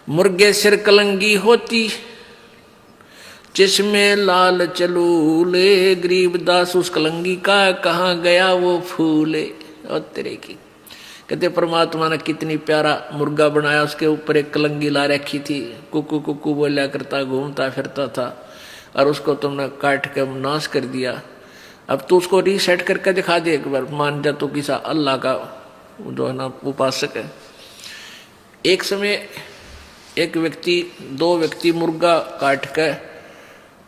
मुर्गे सिर कलंगी होती जिसमें लाल चलूले, गरीबदास उस कलंगी का कहाँ गया वो फूले। और तेरे की कहते परमात्मा ने कितनी प्यारा मुर्गा बनाया, उसके ऊपर एक कलंगी ला रखी थी, कुकू कुकू बोलिया करता घूमता फिरता था, और उसको तुमने काट के नाश कर दिया। अब तू उसको रीसेट करके दिखा दे एक बार, मान जा तू किसा अल्लाह का जो है ना उपासक है। एक समय एक व्यक्ति दो व्यक्ति मुर्गा काट के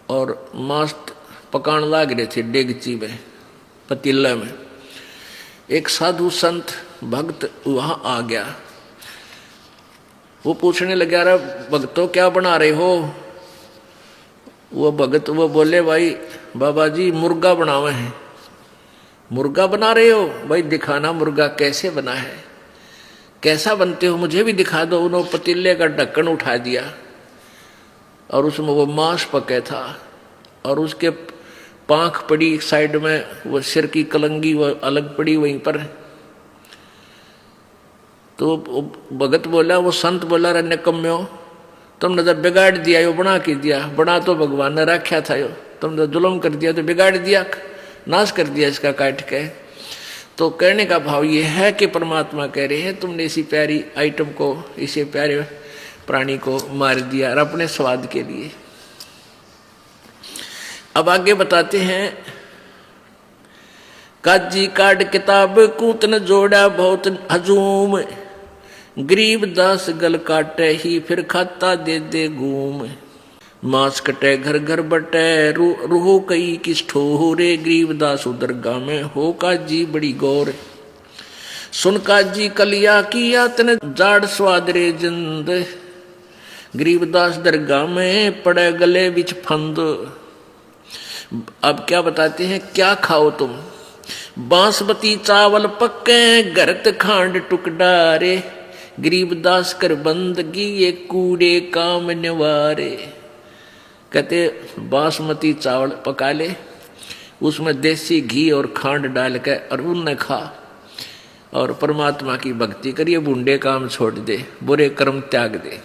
और मांस पकाने लग रहे थे डेगची में, पतीले में। एक साधु संत भक्त वहां आ गया, वो पूछने लगा, रे भक्तों क्या बना रहे हो? वो भगत वो बोले, भाई बाबा जी मुर्गा बनावे हैं। मुर्गा बना रहे हो? भाई दिखाना मुर्गा कैसे बना है, कैसा बनते हो, मुझे भी दिखा दो। उन्होंने पतीले का ढक्कन उठा दिया और उसमें वो मांस पके था, और उसके पांख पड़ी एक साइड में, वो सिर की कलंगी वो अलग पड़ी वहीं पर। तो भगत बोला, वो संत बोला, रे निकम्म्यो तुमने तो बिगाड़ दिया, यो बना के दिया, बना तो भगवान ने रखा था, यो तुमने जुल्म कर दिया, तो बिगाड़ दिया, नाश कर दिया इसका काट के। तो कहने का भाव ये है कि परमात्मा कह रहे हैं तुमने इसी प्यारी आइटम को, इसे प्यारे प्राणी को मार दिया और अपने स्वाद के लिए। अब आगे बताते हैं, काजी काट किताब कूतन जोड़ा बहुत हजूम, गरीबदास गल काटे ही फिर खाता दे दे घूम। मांस कटे घर घर बटे रूहो कई किस ठोरे, गरीबदास उधर गाँव में हो काजी बड़ी गौर। सुन काजी कलिया किया तने जाड़ स्वाद रे जिंद, गरीबदास दरगाह में पड़े गले बिच फंद। अब क्या बताते हैं, क्या खाओ तुम? बांसमती चावल पक्के गरत खांड टुकडारे, गरीबदास कर बंदगी ये कूड़े काम निवारे। कहते बासमती चावल पका ले, उसमें देसी घी और खांड डाल के और उन्हें खा, और परमात्मा की भक्ति करिए, बूढ़े काम छोड़ दे, बुरे कर्म त्याग दे।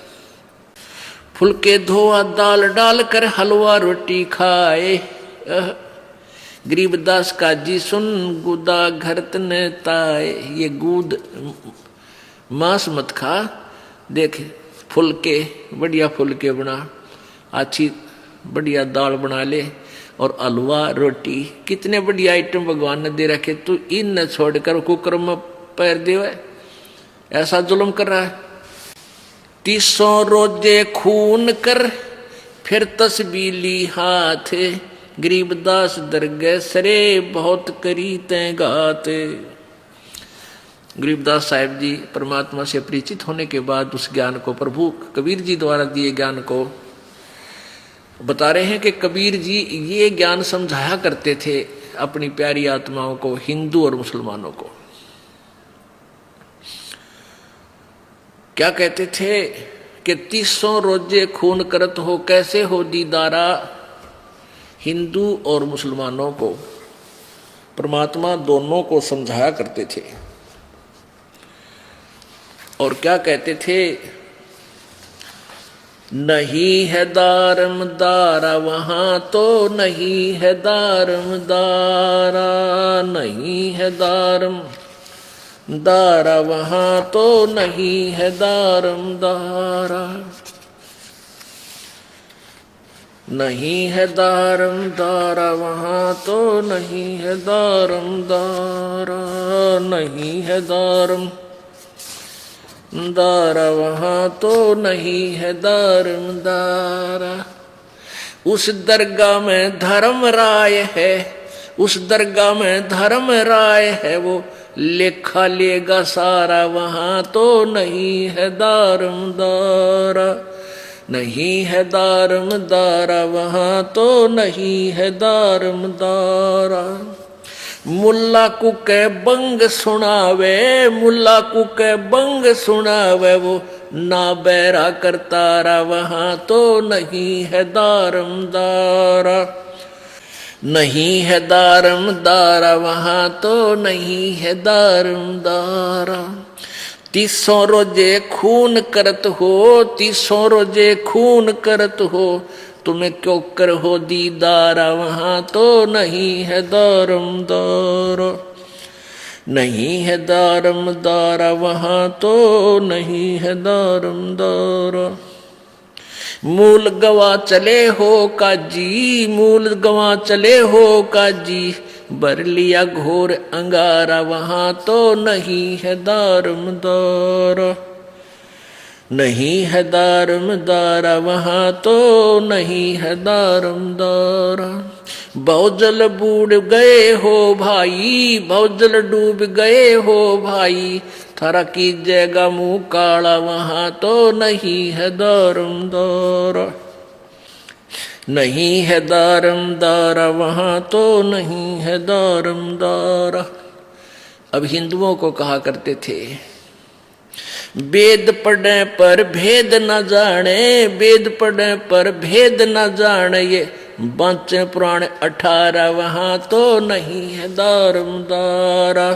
फुलके धोआ दाल डाल कर हलवा रोटी खाए, गरीबदास काजी सुन गुदा घर तने ताए। ये गुद मांस मत खा, देख फुलके बढ़िया फुलके बना, अच्छी बढ़िया दाल बना ले, और हलवा रोटी, कितने बढ़िया आइटम भगवान ने दे रखे, तू इन न छोड़कर कुकर में पैर दे, ऐसा जुल्म कर रहा है। 300 रोजे खून कर फिर तस्बीली हाथ, गरीबदास दरगह सरे बहुत करी तैं घात। गरीबदास साहिब जी परमात्मा से परिचित होने के बाद उस ज्ञान को प्रभु कबीर जी द्वारा दिए ज्ञान को बता रहे हैं कि कबीर जी ये ज्ञान समझाया करते थे अपनी प्यारी आत्माओं को, हिंदू और मुसलमानों को। क्या कहते थे कि 300 रोजे खून करत हो कैसे हो दीदारा, हिंदू और मुसलमानों को परमात्मा दोनों को समझाया करते थे। और क्या कहते थे, नहीं है दारम दारा वहां तो नहीं है दारम दारा, नहीं है दारम दारा वहां तो नहीं है दारम दारा, नहीं है दारम दारा वहां तो नहीं है दारम दारा, नहीं है दारम दारा वहां तो नहीं है दारम दारा। उस दरगाह में धर्म राय है, उस दरगाह में धर्म राय है, वो लेखा लेगा सारा वहां तो नहीं है दारम दारा, नहीं है दारम दारा वहां तो नहीं है दारम दारा। मुल्ला को के बंग सुनावे, मुल्ला को के बंग सुनावे, वो ना बैरा करतारा वहां तो नहीं है दारम दारा, नहीं है दारम दारा वहां तो नहीं है दारम दारा। 300 रोजे खून करत हो, 300 रोजे खून करत हो, तुम्हें क्यों कर हो दीदारा वहां तो नहीं है दारम दारा, नहीं है दारम दारा वहां तो नहीं है दारम दारा। मूल गवा चले हो काजी, मूल गवा चले हो काजी, भर लिया घोर अंगारा वहां तो नहीं है दारम दारा, नहीं है दारम दारा वहां तो नहीं है दारम दारा। बहुजल बूढ़ गए हो भाई, बहुजल डूब गए हो भाई, थारा की जगह मुंह काला वहां तो नहीं है दारम दारा, नहीं है दारम दारा वहां तो नहीं है दारम दारा। अब हिंदुओं को कहा करते थे, वेद पढ़े पर भेद न जाने, वेद पढ़े पर भेद न जाने, ये बांचे पुराण 18 वहां तो नहीं है दारम दारा,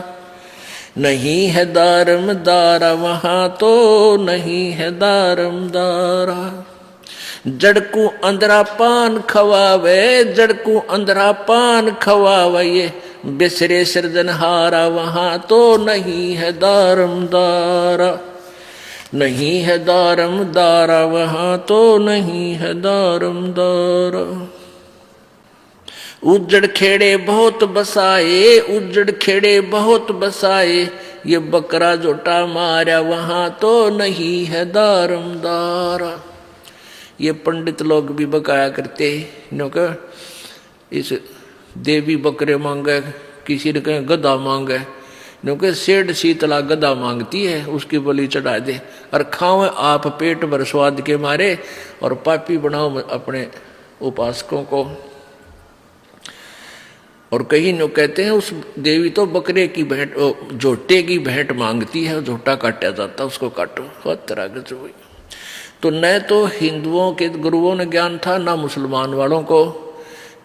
नहीं है दारम दारा वहां तो नहीं है दारम दारा। जड़कू अंधरा पान खवावे, जड़कू अंधरा पान खवावे, ये बिसरे सृजनहारा वहां तो नहीं है दारम दारा, नहीं है दारम दारा वहां तो नहीं है दारम दारा। उजड़ खेड़े बहुत बसाए, उजड़ खेड़े बहुत बसाए, ये बकरा जोटा मारा वहां तो नहीं है दारम दारा। ये पंडित लोग भी बकाया करते हैं, इस देवी बकरे मांगे, किसी ने कहे गधा मांगे, क्योंकि सेठ शीतला गधा मांगती है, उसकी बलि चढ़ा दे और खाओ आप पेट भर स्वाद के मारे, और पापी बनाओ अपने उपासकों को। और कहीं नो कहते हैं उस देवी तो बकरे की भेंट, झोटे की भेंट मांगती है, झोटा काटा जाता, उसको काटो, बहुत तरह के हुई। तो न तो हिंदुओं के गुरुओं ने ज्ञान था, ना मुसलमान वालों को।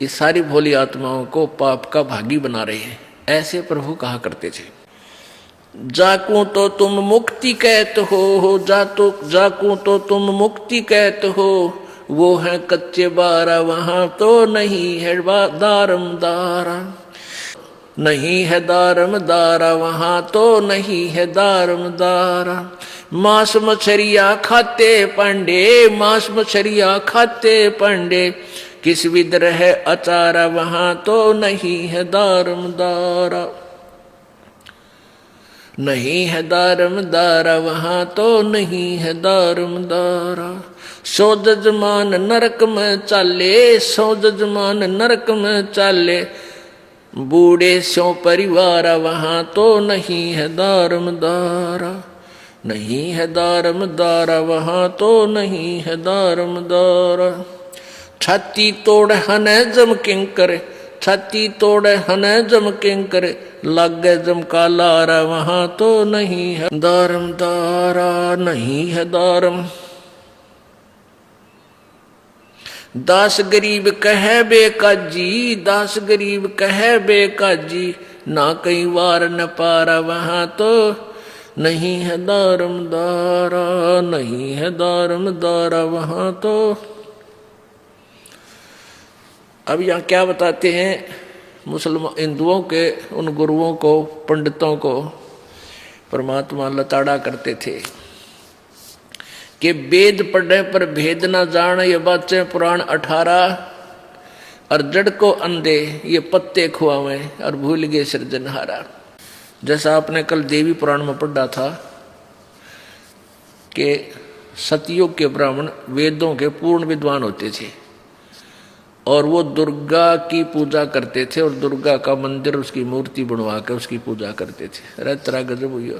ये सारी भोली आत्माओं को पाप का भागी बना रहे हैं, ऐसे प्रभु कहा करते थे। जाकू तो तुम मुक्ति कहते हो, जाकू तो तुम मुक्ति कहते हो, वो है कच्चे बारा वहां तो नहीं है दारम दारा, नहीं है दारम दारा वहां तो नहीं है दारम दारा। मांस मछरिया खाते पांडे, मांस मछरिया खाते पांडे, किस विद है अचारा वहां तो नहीं है दारम दारा, नहीं है दारम दारा वहां तो नहीं है दारम दारा। सो जजमान नरक में चाले, सो जजमान नरक में चाले, बूढ़े स्यों परिवार वहां तो नहीं है दारमदारा, नहीं है दारमदारा वहां तो नहीं है दारमदारा। छाती तोड़ हने जम किंकर, छाती तोड़े हने जम किंकर, लागे जम का लारा वहां तो नहीं है दारमदारा, नहीं है दारम। दास गरीब कहे बेकाजी, दास गरीब कहे बेकाजी, ना कई वार न पारा वहां तो नहीं है दारमदारा, नहीं है दारमदारा वहां तो। अब यहाँ क्या बताते हैं मुसलमान हिंदुओं के उन गुरुओं को, पंडितों को परमात्मा लताड़ा करते थे कि वेद पढ़े पर भेद न जान, ये बातें पुराण 18, और जड़ को अंधे ये पत्ते खुआवे, और भूल गए सृजनहारा। जैसा आपने कल देवी पुराण में पढ़ा था कि सतयुग के ब्राह्मण वेदों के पूर्ण विद्वान होते थे और वो दुर्गा की पूजा करते थे, और दुर्गा का मंदिर उसकी मूर्ति बनवा कर उसकी पूजा करते थे। अरे तेरा गजब हुई।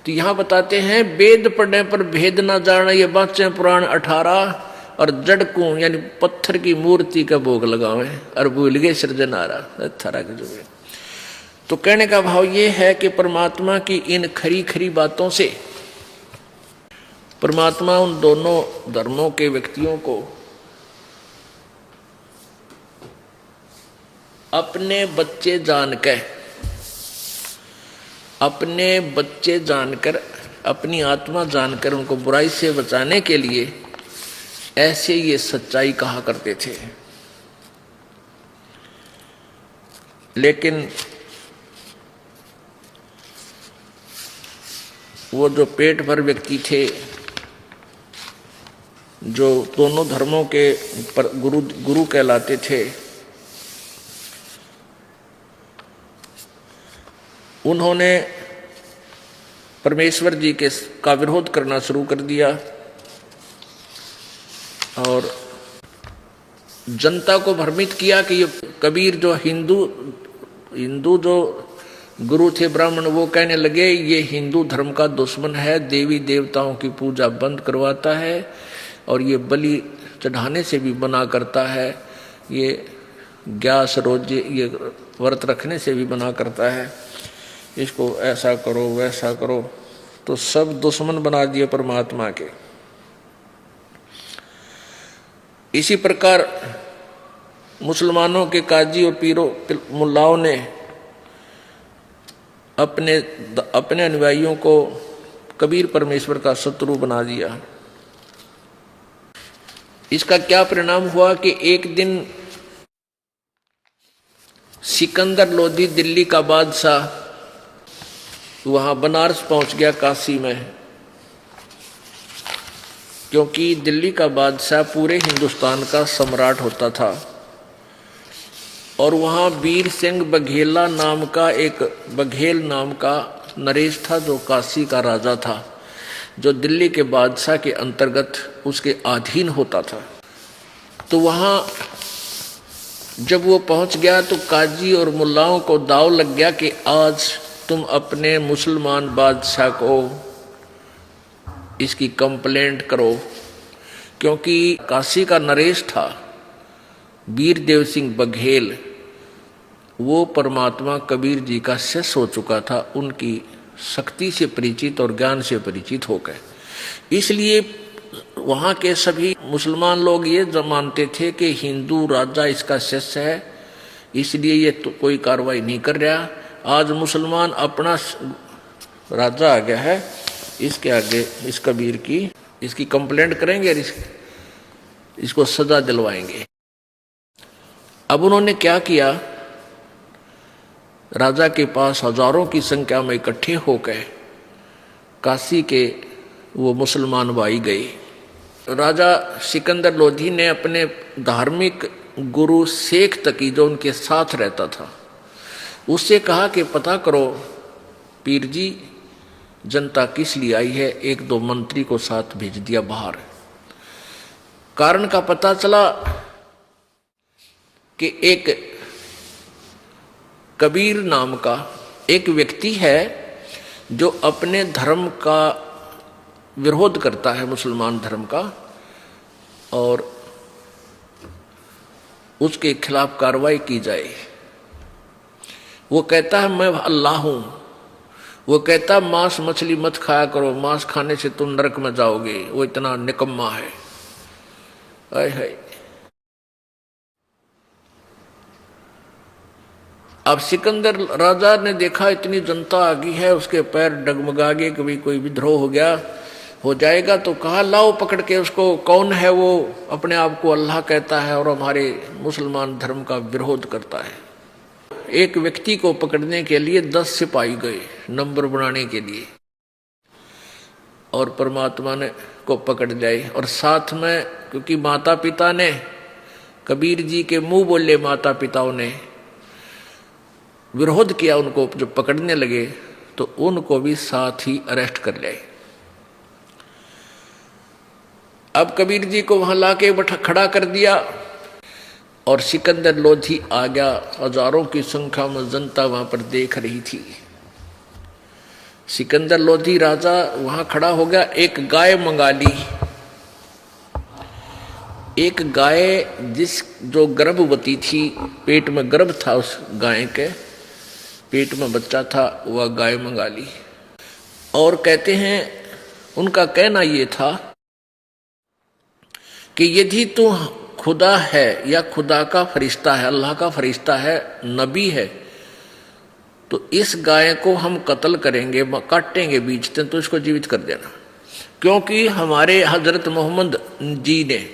तो यहाँ बताते हैं वेद पढ़ने पर भेद ना जाना, ये बातें पुराण 18, और जड़ को यानी पत्थर की मूर्ति का भोग लगावे और भूल गए सृजनहारा। तेरा गजब है। तो कहने का भाव ये है कि परमात्मा की इन खरी खरी बातों से परमात्मा उन दोनों धर्मों के व्यक्तियों को अपने बच्चे जानकर, अपने बच्चे जानकर, अपनी आत्मा जानकर उनको बुराई से बचाने के लिए ऐसे ये सच्चाई कहा करते थे। लेकिन वो जो पेट भर व्यक्ति थे, जो दोनों धर्मों के गुरु कहलाते थे, उन्होंने परमेश्वर जी के का विरोध करना शुरू कर दिया और जनता को भ्रमित किया कि ये कबीर जो हिंदू जो गुरु थे ब्राह्मण, वो कहने लगे ये हिंदू धर्म का दुश्मन है, देवी देवताओं की पूजा बंद करवाता है और ये बलि चढ़ाने से भी मना करता है, ये ग्यास रोजे ये व्रत रखने से भी मना करता है, इसको ऐसा करो वैसा करो। तो सब दुश्मन बना दिए परमात्मा के। इसी प्रकार मुसलमानों के काजी और पीरों मुल्लाओं ने अपने अनुयायियों को कबीर परमेश्वर का शत्रु बना दिया। इसका क्या परिणाम हुआ कि एक दिन सिकंदर लोधी दिल्ली का बादशाह वहां बनारस पहुंच गया, काशी में, क्योंकि दिल्ली का बादशाह पूरे हिंदुस्तान का सम्राट होता था और वहाँ वीर सिंह बघेला नाम का एक बघेल नाम का नरेश था जो काशी का राजा था, जो दिल्ली के बादशाह के अंतर्गत उसके अधीन होता था। तो वहाँ जब वो पहुँच गया तो काजी और मुल्लाओं को दाव लग गया कि आज तुम अपने मुसलमान बादशाह को इसकी कंप्लेंट करो, क्योंकि काशी का नरेश था वीरदेव सिंह बघेल, वो परमात्मा कबीर जी का शिष्य हो चुका था, उनकी शक्ति से परिचित और ज्ञान से परिचित हो गए। इसलिए वहाँ के सभी मुसलमान लोग ये मानते थे कि हिंदू राजा इसका शिष्य है, इसलिए ये तो कोई कार्रवाई नहीं कर रहा। आज मुसलमान अपना राजा आ गया है, इसके आगे इस कबीर की इसकी कंप्लेंट करेंगे और इसको सजा दिलवाएंगे। अब उन्होंने क्या किया, राजा के पास हजारों की संख्या में इकट्ठे होकर काशी के वो मुसलमान भाई गए। राजा सिकंदर लोधी ने अपने धार्मिक गुरु शेख तकी जो उनके साथ रहता था उससे कहा कि पता करो पीर जी जनता किस लिए आई है। एक दो मंत्री को साथ भेज दिया बाहर। कारण का पता चला कि एक कबीर नाम का एक व्यक्ति है जो अपने धर्म का विरोध करता है, मुसलमान धर्म का, और उसके खिलाफ कार्रवाई की जाए। वो कहता है मैं अल्लाह हूं। वो कहता मांस मछली मत खाया करो, मांस खाने से तुम नरक में जाओगे। वो इतना निकम्मा है। हाय। अब सिकंदर राजा ने देखा इतनी जनता आ गई है, उसके पैर डगमगा गए, कभी कोई विद्रोह हो जाएगा, तो कहा लाओ पकड़ के उसको। कौन है वो? अपने आप को अल्लाह कहता है और हमारे मुसलमान धर्म का विरोध करता है। एक व्यक्ति को पकड़ने के लिए 10 सिपाही गए नंबर बनाने के लिए, और परमात्मा ने को पकड़ जाए। और साथ में, क्योंकि माता पिता ने, कबीर जी के मुंह बोले माता पिताओं ने विरोध किया, उनको जब पकड़ने लगे तो उनको भी साथ ही अरेस्ट कर लिया। अब कबीर जी को वहां लाके खड़ा कर दिया और सिकंदर लोधी आ गया। हजारों की संख्या में जनता वहां पर देख रही थी। सिकंदर लोधी राजा वहां खड़ा हो गया। एक गाय मंगा ली। एक गाय जो गर्भवती थी, पेट में गर्भ था, उस गाय के पेट में बच्चा था, वह गाय मंगा ली। और कहते हैं उनका कहना यह था कि यदि तू खुदा है या खुदा का फरिश्ता है, अल्लाह का फरिश्ता है, नबी है, तो इस गाय को हम कत्ल करेंगे, काटेंगे, बीचते, तो इसको जीवित कर देना। क्योंकि हमारे हजरत मोहम्मद जी ने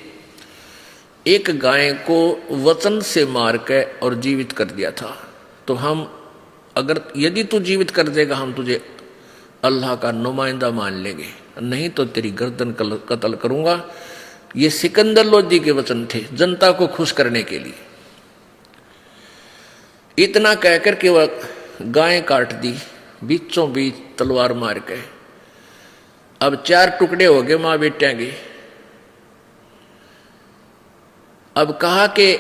एक गाय को वचन से मार के और जीवित कर दिया था। तो हम अगर यदि तू जीवित कर देगा, हम तुझे अल्लाह का नुमाइंदा मान लेंगे, नहीं तो तेरी गर्दन कत्ल करूंगा। ये सिकंदर लोधी के वचन थे जनता को खुश करने के लिए। इतना कहकर के वह गाय काट दी, बीचों बीच तलवार मार के। अब 4 टुकड़े हो गए मां बेटियां के। अब कहा कि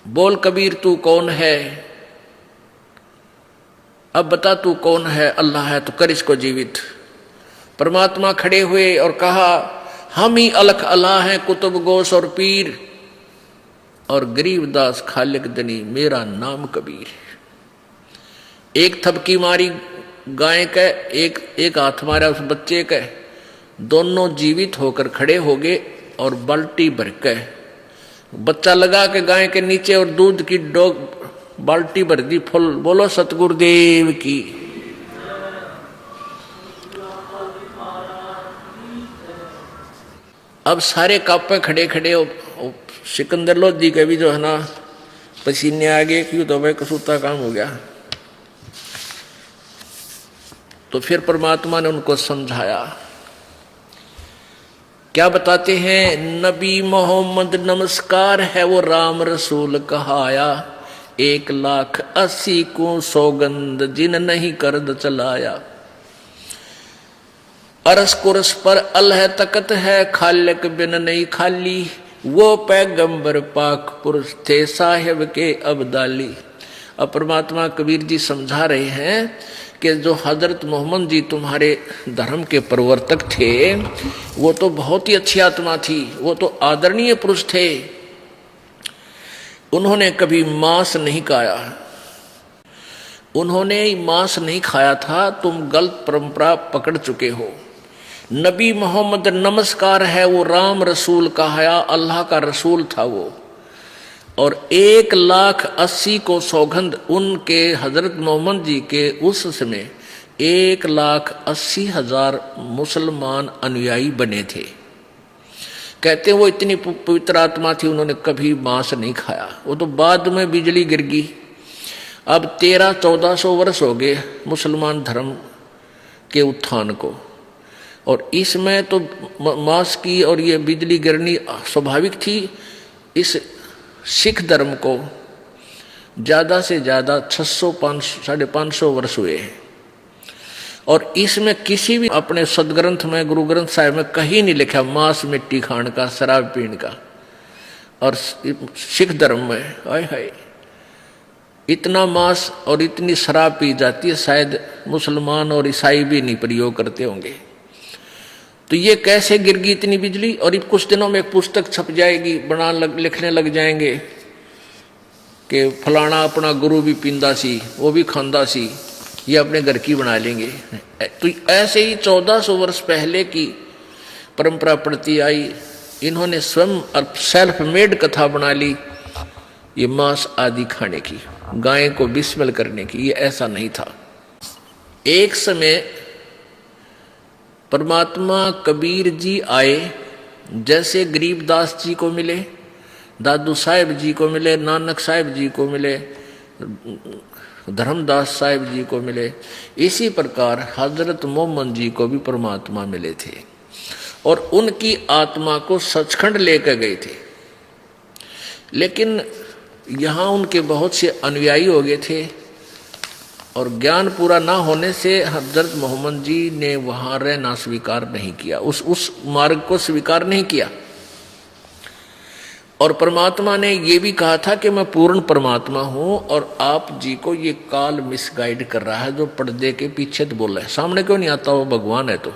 बोल कबीर तू कौन है? अब बता तू कौन है? अल्लाह है तो कर इसको जीवित। परमात्मा खड़े हुए और कहा हम ही अलख अल्लाह हैं, कुतुब गोस और पीर, और गरीबदास खालिक दनी, मेरा नाम कबीर। एक थपकी मारी गाय के, एक हाथ मारा उस बच्चे के, दोनों जीवित होकर खड़े हो गए और बाल्टी भर के बच्चा लगा के गाय के नीचे और दूध की बाल्टी भर दी फुल। बोलो सतगुरुदेव की। अब सारे कापे खड़े खड़े सिकंदर लोधी के भी जो है ना पसीने आ गए, क्यों तो भाई कसूता काम हो गया। तो फिर परमात्मा ने उनको समझाया। क्या बताते हैं? नबी मोहम्मद नमस्कार है, वो राम रसूल कहाया, 1,80,000 को सौगंध जिन नहीं करद चलाया। अरस कुरस पर अल्लाह तकत है, खालिक बिन नहीं खाली, वो पैगंबर पाक पुरुष थे साहिब के अब्दाली। अब परमात्मा कबीर जी समझा रहे हैं कि जो हजरत मोहम्मद जी तुम्हारे धर्म के प्रवर्तक थे, वो तो बहुत ही अच्छी आत्मा थी, वो तो आदरणीय पुरुष थे। उन्होंने कभी मांस नहीं खाया, उन्होंने मांस नहीं खाया था। तुम गलत परंपरा पकड़ चुके हो। नबी मोहम्मद नमस्कार है, वो राम रसूल कहाया, अल्लाह का रसूल था वो। और 1,80,000 को सौगंध उनके हजरत मोहम्मद जी के उस समय 1,80,000 मुसलमान अनुयायी बने थे। कहते हैं वो इतनी पवित्र आत्मा थी, उन्होंने कभी मांस नहीं खाया। वो तो बाद में बिजली गिर गई। अब 1300-1400 वर्ष हो गए मुसलमान धर्म के उत्थान को, और इसमें तो मांस की और ये बिजली गिरनी स्वाभाविक थी। इस सिख धर्म को ज़्यादा से ज़्यादा 600-500 वर्ष हुए हैं। और इसमें किसी भी अपने सदग्रंथ में, गुरु ग्रंथ साहिब में कहीं नहीं लिखा मांस मिट्टी खाने का, शराब पीने का। और सिख धर्म में हाय हाय इतना मांस और इतनी शराब पी जाती है, शायद मुसलमान और ईसाई भी नहीं प्रयोग करते होंगे। तो ये कैसे गिर गई इतनी बिजली? और कुछ दिनों में एक पुस्तक छप जाएगी, लिखने लग जाएंगे कि फलाना अपना गुरु भी पींदा सी, वो भी खांदा सी, ये अपने घर की बना लेंगे। तो ऐसे ही 1400 वर्ष पहले की परंपरा पड़ती आई, इन्होंने स्वयं सेल्फ मेड कथा बना ली ये मांस आदि खाने की, गाय को बिस्मिल करने की। ये ऐसा नहीं था। एक समय परमात्मा कबीर जी आए, जैसे गरीबदास जी को मिले, दादू साहेब जी को मिले, नानक साहेब जी को मिले, धर्मदास साहिब जी को मिले, इसी प्रकार हजरत मोहम्मद जी को भी परमात्मा मिले थे और उनकी आत्मा को सचखंड लेकर गए थे। लेकिन यहाँ उनके बहुत से अनुयायी हो गए थे और ज्ञान पूरा ना होने से हजरत मोहम्मद जी ने वहाँ रहना स्वीकार नहीं किया, उस मार्ग को स्वीकार नहीं किया। और परमात्मा ने ये भी कहा था कि मैं पूर्ण परमात्मा हूं और आप जी को ये काल मिसगाइड कर रहा है, जो पर्दे के पीछे तो बोल रहा है, सामने क्यों नहीं आता? वो भगवान है तो।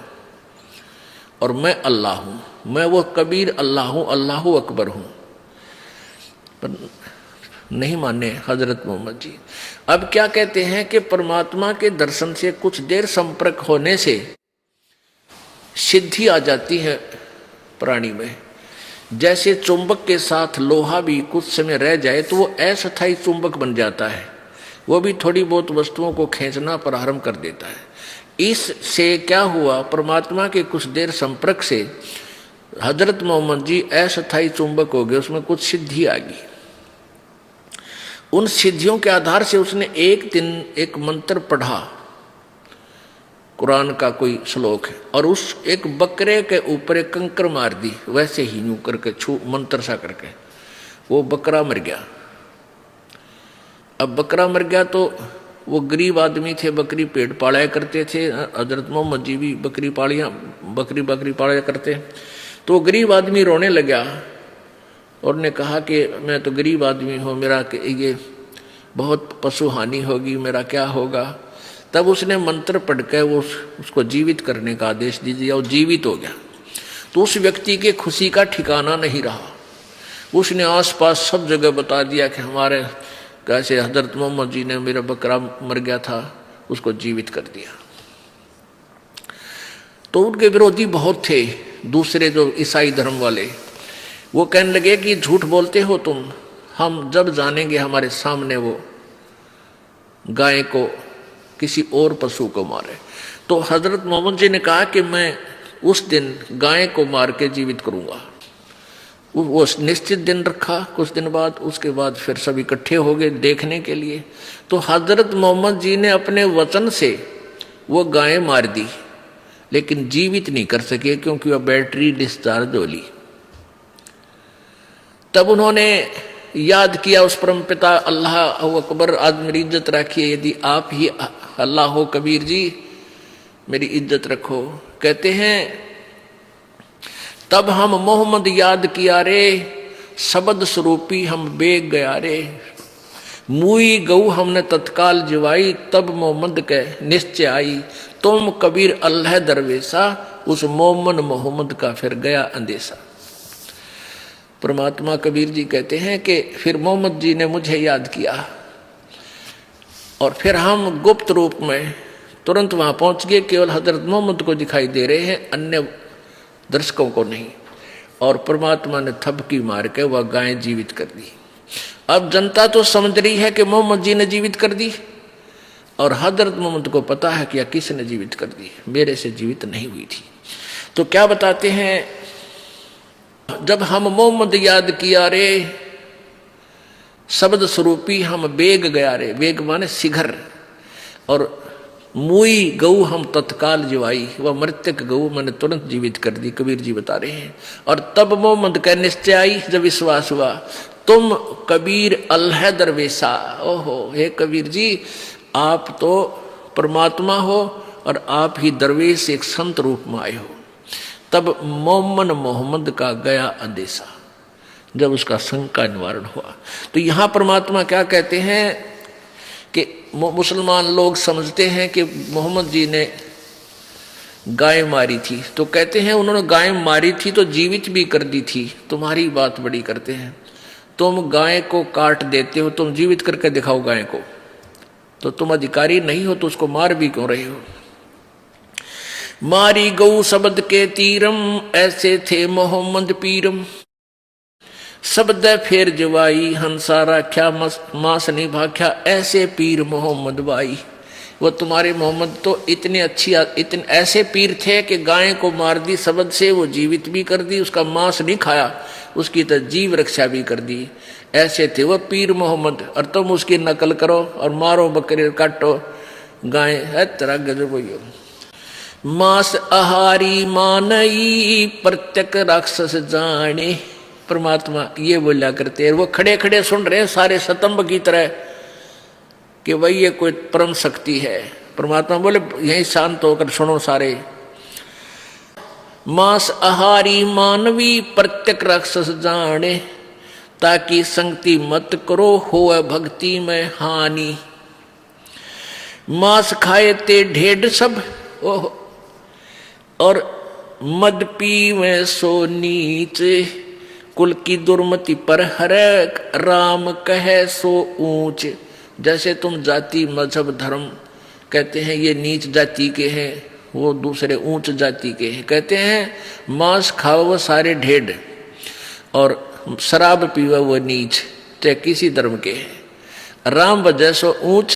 और मैं अल्लाह हूं, मैं वो कबीर अल्लाह हूं, अल्लाह अकबर हूं। पर नहीं माने हजरत मोहम्मद जी। अब क्या कहते हैं कि परमात्मा के दर्शन से कुछ देर संपर्क होने से सिद्धि आ जाती है प्राणी में। जैसे चुंबक के साथ लोहा भी कुछ समय रह जाए तो वो अस्थायी चुंबक बन जाता है, वो भी थोड़ी बहुत वस्तुओं को खींचना प्रारंभ कर देता है। इससे क्या हुआ? परमात्मा के कुछ देर संपर्क से हजरत मोहम्मद जी अस्थायी चुंबक हो गए, उसमें कुछ सिद्धि आ गई। उन सिद्धियों के आधार से उसने एक दिन एक मंत्र पढ़ा, कुरान का कोई श्लोक है, और उस एक बकरे के ऊपर एक कंकर मार दी, वैसे ही यूं करके छू मंत्र सा करके वो बकरा मर गया। अब बकरा मर गया तो वो गरीब आदमी थे, बकरी पेट पाला करते थे, हजरत मोहम्मद जी भी बकरी पाला करते। तो गरीब आदमी रोने लगा और ने कहा कि मैं तो गरीब आदमी हूँ, मेरा ये बहुत पशु हानि होगी, मेरा क्या होगा? तब उसने मंत्र पढ़कर उसको जीवित करने का आदेश दे दिया और जीवित हो गया। तो उस व्यक्ति के खुशी का ठिकाना नहीं रहा। उसने आसपास सब जगह बता दिया कि हमारे कैसे हजरत मोहम्मद जी ने, मेरा बकरा मर गया था, उसको जीवित कर दिया। तो उनके विरोधी बहुत थे, दूसरे जो ईसाई धर्म वाले, वो कहने लगे कि झूठ बोलते हो तुम, हम जब जानेंगे हमारे सामने वो गाय को किसी और पशु को मारे। तो हजरत मोहम्मद जी ने कहा कि मैं उस दिन गाय को मार के जीवित करूंगा। वो निश्चित दिन रखा। कुछ दिन बाद, उसके बाद फिर सब इकट्ठे हो गए देखने के लिए। तो हजरत मोहम्मद जी ने अपने वचन से वो गाय मार दी, लेकिन जीवित नहीं कर सके क्योंकि वह बैटरी डिस्चार्ज हो ली। तब उन्होंने याद किया उस परमपिता अल्लाह अकबर, आज मेरी इज्जत रखिए, यदि आप ही अल्लाह हो कबीर जी, मेरी इज्जत रखो। कहते हैं तब हम मोहम्मद याद किया रे, शब्द स्वरूपी हम बेग गया रे। मुई गऊ हमने तत्काल जिवाई, तब मोहम्मद के निश्चय आई। तुम कबीर अल्लाह दरवेशा, उस मोहम्मद का फिर गया अंदेशा। परमात्मा कबीर जी कहते हैं कि फिर मोहम्मद जी ने मुझे याद किया और फिर हम गुप्त रूप में तुरंत वहां पहुंच गए। केवल हजरत मोहम्मद को दिखाई दे रहे हैं, अन्य दर्शकों को नहीं। और परमात्मा ने थपकी मार के वह गाय जीवित कर दी। अब जनता तो समझ रही है कि मोहम्मद जी ने जीवित कर दी, और हजरत मोहम्मद को पता है कि यह किसने जीवित कर दी, मेरे से जीवित नहीं हुई थी। तो क्या बताते हैं, जब हम मोहम्मद याद किया रे, शब्द स्वरूपी हम बेग गया रे। बेग माने शिखर। और मुई गऊ हम तत्काल जिवाई, वह मृतक गऊ मैंने तुरंत जीवित कर दी, कबीर जी बता रहे हैं। और तब मोहम्मद का निश्चय आई, जब विश्वास हुआ, तुम कबीर अल्लाह दरवेशा। ओहो, हे कबीर जी, आप तो परमात्मा हो और आप ही दरवेश एक संत रूप में आए हो। तब मोमन मोहम्मद का गया अंदेशा, जब उसका शंका निवारण हुआ। तो यहां परमात्मा क्या कहते हैं कि मुसलमान लोग समझते हैं कि मोहम्मद जी ने गाय मारी थी, तो कहते हैं उन्होंने गाय मारी थी तो जीवित भी कर दी थी। तुम्हारी बात बड़ी करते हैं, तुम गाय को काट देते हो, तुम जीवित करके दिखाओ गाय को, तो तुम अधिकारी नहीं हो तो उसको मार भी क्यों रहे हो। मारी गौ शब्द के तीरम, ऐसे थे मोहम्मद पीरम। शब्द फेर जवाई, हंसा राख्या मास निभाख्या, ऐसे पीर मोहम्मद बाई। वो तुम्हारे मोहम्मद तो इतने ऐसे पीर थे कि गाय को मार दी शब्द से, वो जीवित भी कर दी, उसका मांस नहीं खाया, उसकी तो जीव रक्षा भी कर दी। ऐसे थे वो पीर मोहम्मद, और तुम उसकी नकल करो और मारो बकरे काटो गाय, है तेरा गजब हो। मांस आहारी मानई, प्रत्यक राक्षस जाने। परमात्मा ये बोला करते हैं, वो खड़े खड़े सुन रहे सारे स्तंभ की तरह कि वही ये कोई परम शक्ति है। परमात्मा बोले यहीं शांत होकर सुनो सारे। मांस आहारी मानवी, प्रत्यक राक्षस जाने, ताकि संगति मत करो होए भक्ति में हानि। मांस खाए ते ढेड सब, ओह, और मद पी में सो नीच, कुल की दुर्मति पर हरक, राम कहे सो ऊंच। जैसे तुम जाति मजहब धर्म कहते हैं ये नीच जाति के हैं, वो दूसरे ऊंच जाति के हैं। कहते हैं मांस खाओ वो सारे ढेड और शराब पीवा वो नीच, चाहे किसी धर्म के हैं। राम वजह सो ऊंच,